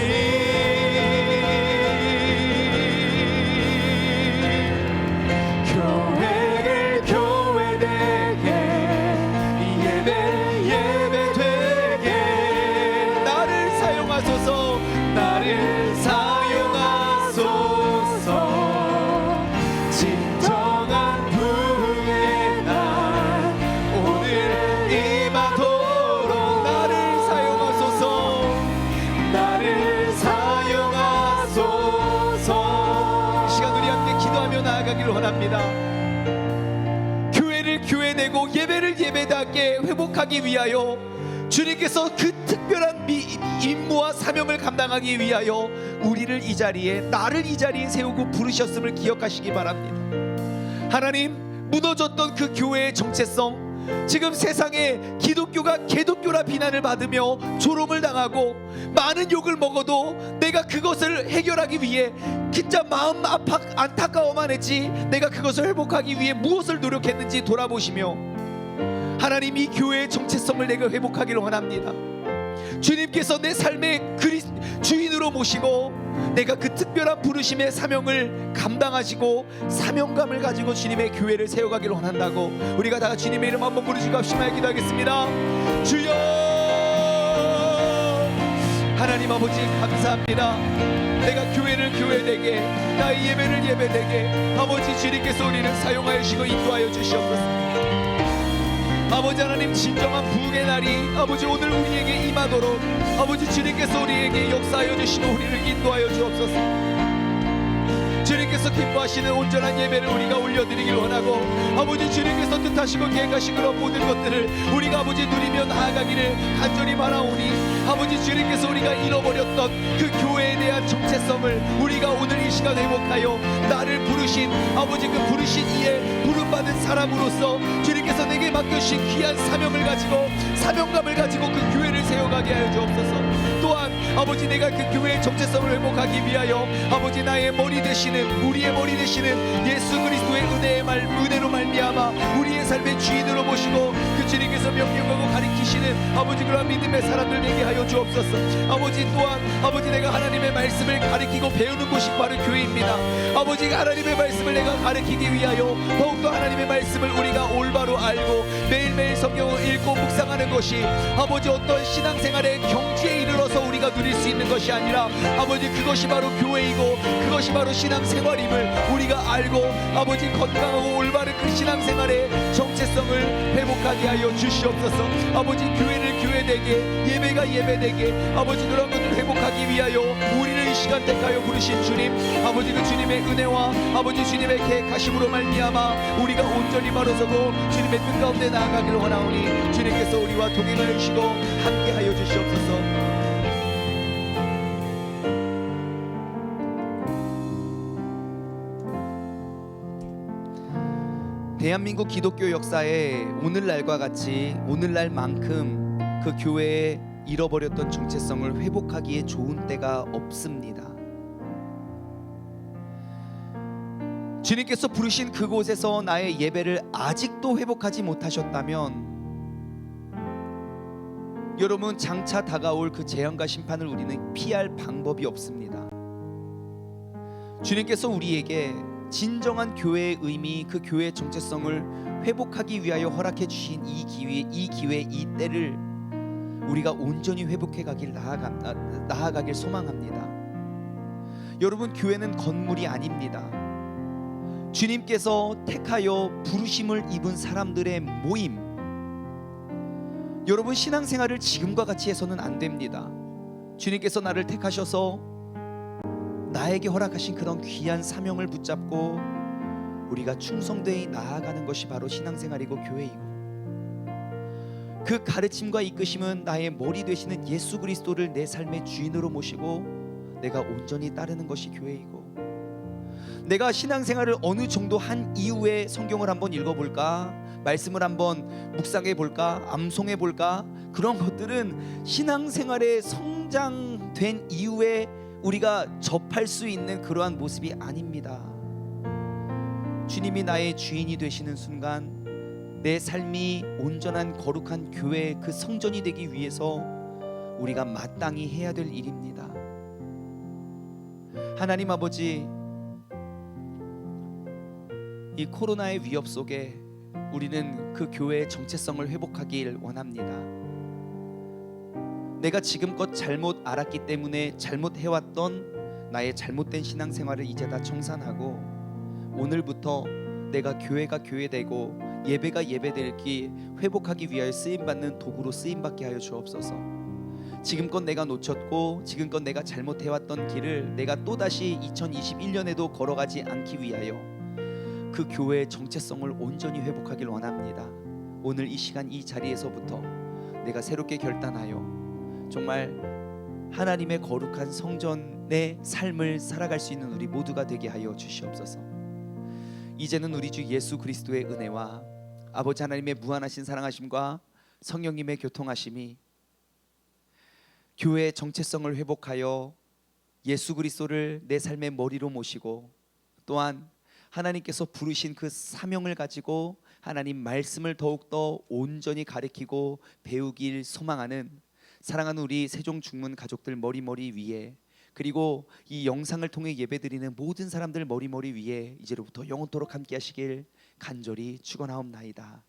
B: 교회를 교회되게 예배 예배되게 나를 사용하소서. 나를 사용하소서. 진정한 부흥의 날 오늘 임하도록 나를 사용하소서. 나를 사용하소서. 이 시간 우리 함께 기도하며 나아가기를 원합니다. 교회를 교회내고 예배를 예배답게 회복하기 위하여 주님께서 그 특별한 임무와 사명을 감당하기 위하여 우리를 이 자리에, 나를 이 자리에 세우고 부르셨음을 기억하시기 바랍니다. 하나님, 무너졌던 그 교회의 정체성, 지금 세상에 기독교가 개독교라 비난을 받으며 조롱을 당하고 많은 욕을 먹어도 내가 그것을 해결하기 위해 진짜 마음 안타까워만 했지 내가 그것을 회복하기 위해 무엇을 노력했는지 돌아보시며 하나님, 이 교회의 정체성을 내가 회복하기를 원합니다. 주님께서 내 삶의 주인으로 모시고 내가 그 특별한 부르심의 사명을 감당하시고 사명감을 가지고 주님의 교회를 세워가기를 원한다고 우리가 다 같이 주님의 이름 한번 부르시고 합심하여 기도하겠습니다. 주여, 하나님 아버지 감사합니다. 내가 교회를 교회되게, 나의 예배를 예배되게 아버지 주님께서 우리를 사용하여 주시고 인도하여 주시옵소서. 아버지 하나님, 진정한 부흥의 날이 아버지 오늘 우리에게 임하도록 아버지 주님께서 우리에게 역사하여 주시고 우리를 인도하여 주옵소서. 주님께서 기뻐하시는 온전한 예배를 우리가 올려드리길 원하고, 아버지 주님께서 뜻하시고 계획하신 그런 모든 것들을 우리가 아버지 누리며 나아가기를 간절히 바라오니, 아버지 주님께서 우리가 잃어버렸던 그 교회에 대한 정체성을 우리가 오늘 이 시간 회복하여 나를 부르신 아버지 그 부르신 이에 부름받은 사람으로서 주님께서 내게 맡겨주신 귀한 사명을 가지고, 사명감을 가지고 그 교회를 세워가게 하여 주옵소서. 또한 아버지 내가 그 교회의 정체성을 회복하기 위하여 아버지 나의 머리 되시는, 우리의 머리 되시는 예수 그리스도의 은혜로 말미암아 우리의 삶의 주인으로 모시고 그 주님께서 명령하고 가르치시는 아버지 그러한 믿음의 사람들 되게 하여 주옵소서. 아버지 또한 아버지 내가 하나님의 말씀을 가르치고 배우는 곳이 바로 교회입니다. 아버지 하나님의 말씀을 내가 가르치기 위하여 더욱더 하나님의 말씀을 우리가 올바로 알고 매일매일 성경을 읽고 묵상하는 것이 아버지 어떤 신앙생활의 경지에 이르러서 우리가 누릴 수 있는 것이 아니라 아버지 그것이 바로 교회이고 그것이 바로 신앙생활임을 우리가 알고 아버지 건강하고 올바른 그 신앙생활의 정체성을 회복하게 하여 주시옵소서. 아버지 교회를 교회되게, 예배가 예배되게 아버지 그런 것을 회복하기 위하여 우리를 이 시간 택하여 부르신 주님, 아버지 그 주님의 은혜와 아버지 주님의 계획하심으로 말미암아 우리가 온전히 바로서고 주님의 뜻 가운데 나아가기를 원하오니 주님께서 우리와 동행을 해주시고 함께하여 주시옵소서. 대한민국 기독교 역사에 오늘날과 같이 오늘날만큼 그 교회의 잃어버렸던 정체성을 회복하기에 좋은 때가 없습니다. 주님께서 부르신 그곳에서 나의 예배를 아직도 회복하지 못하셨다면 여러분 장차 다가올 그 재앙과 심판을 우리는 피할 방법이 없습니다. 주님께서 우리에게 진정한 교회의 의미, 그 교회의 정체성을 회복하기 위하여 허락해 주신 이 기회, 이 때를 우리가 온전히 회복해 나아가길 소망합니다. 여러분 교회는 건물이 아닙니다. 주님께서 택하여 부르심을 입은 사람들의 모임. 여러분 신앙생활을 지금과 같이 해서는 안 됩니다. 주님께서 나를 택하셔서 나에게 허락하신 그런 귀한 사명을 붙잡고 우리가 충성되이 나아가는 것이 바로 신앙생활이고 교회이고, 그 가르침과 이끄심은 나의 머리 되시는 예수 그리스도를 내 삶의 주인으로 모시고 내가 온전히 따르는 것이 교회이고, 내가 신앙생활을 어느 정도 한 이후에 성경을 한번 읽어볼까, 말씀을 한번 묵상해 볼까, 암송해 볼까, 그런 것들은 신앙생활의 성장된 이후에 우리가 접할 수 있는 그러한 모습이 아닙니다. 주님이 나의 주인이 되시는 순간 내 삶이 온전한 거룩한 교회의 그 성전이 되기 위해서 우리가 마땅히 해야 될 일입니다. 하나님 아버지, 이 코로나의 위협 속에 우리는 그 교회의 정체성을 회복하길 원합니다. 내가 지금껏 잘못 알았기 때문에 잘못해왔던 나의 잘못된 신앙생활을 이제 다 청산하고 오늘부터 내가 교회가 교회되고 예배가 예배되기 회복하기 위하여 쓰임받는 도구로 쓰임받게 하여 주옵소서. 지금껏 내가 놓쳤고 지금껏 내가 잘못해왔던 길을 내가 또다시 2021년에도 걸어가지 않기 위하여 그 교회의 정체성을 온전히 회복하길 원합니다. 오늘 이 시간 이 자리에서부터 내가 새롭게 결단하여 정말 하나님의 거룩한 성전의 삶을 살아갈 수 있는 우리 모두가 되게 하여 주시옵소서. 이제는 우리 주 예수 그리스도의 은혜와 아버지 하나님의 무한하신 사랑하심과 성령님의 교통하심이 교회의 정체성을 회복하여 예수 그리스도를 내 삶의 머리로 모시고 또한 하나님께서 부르신 그 사명을 가지고 하나님 말씀을 더욱더 온전히 가르치고 배우길 소망하는 사랑하는 우리 세종 중문 가족들 머리 위에, 그리고 이 영상을 통해 예배드리는 모든 사람들 머리 위에 이제로부터 영원토록 함께 하시길 간절히 축원하옵나이다.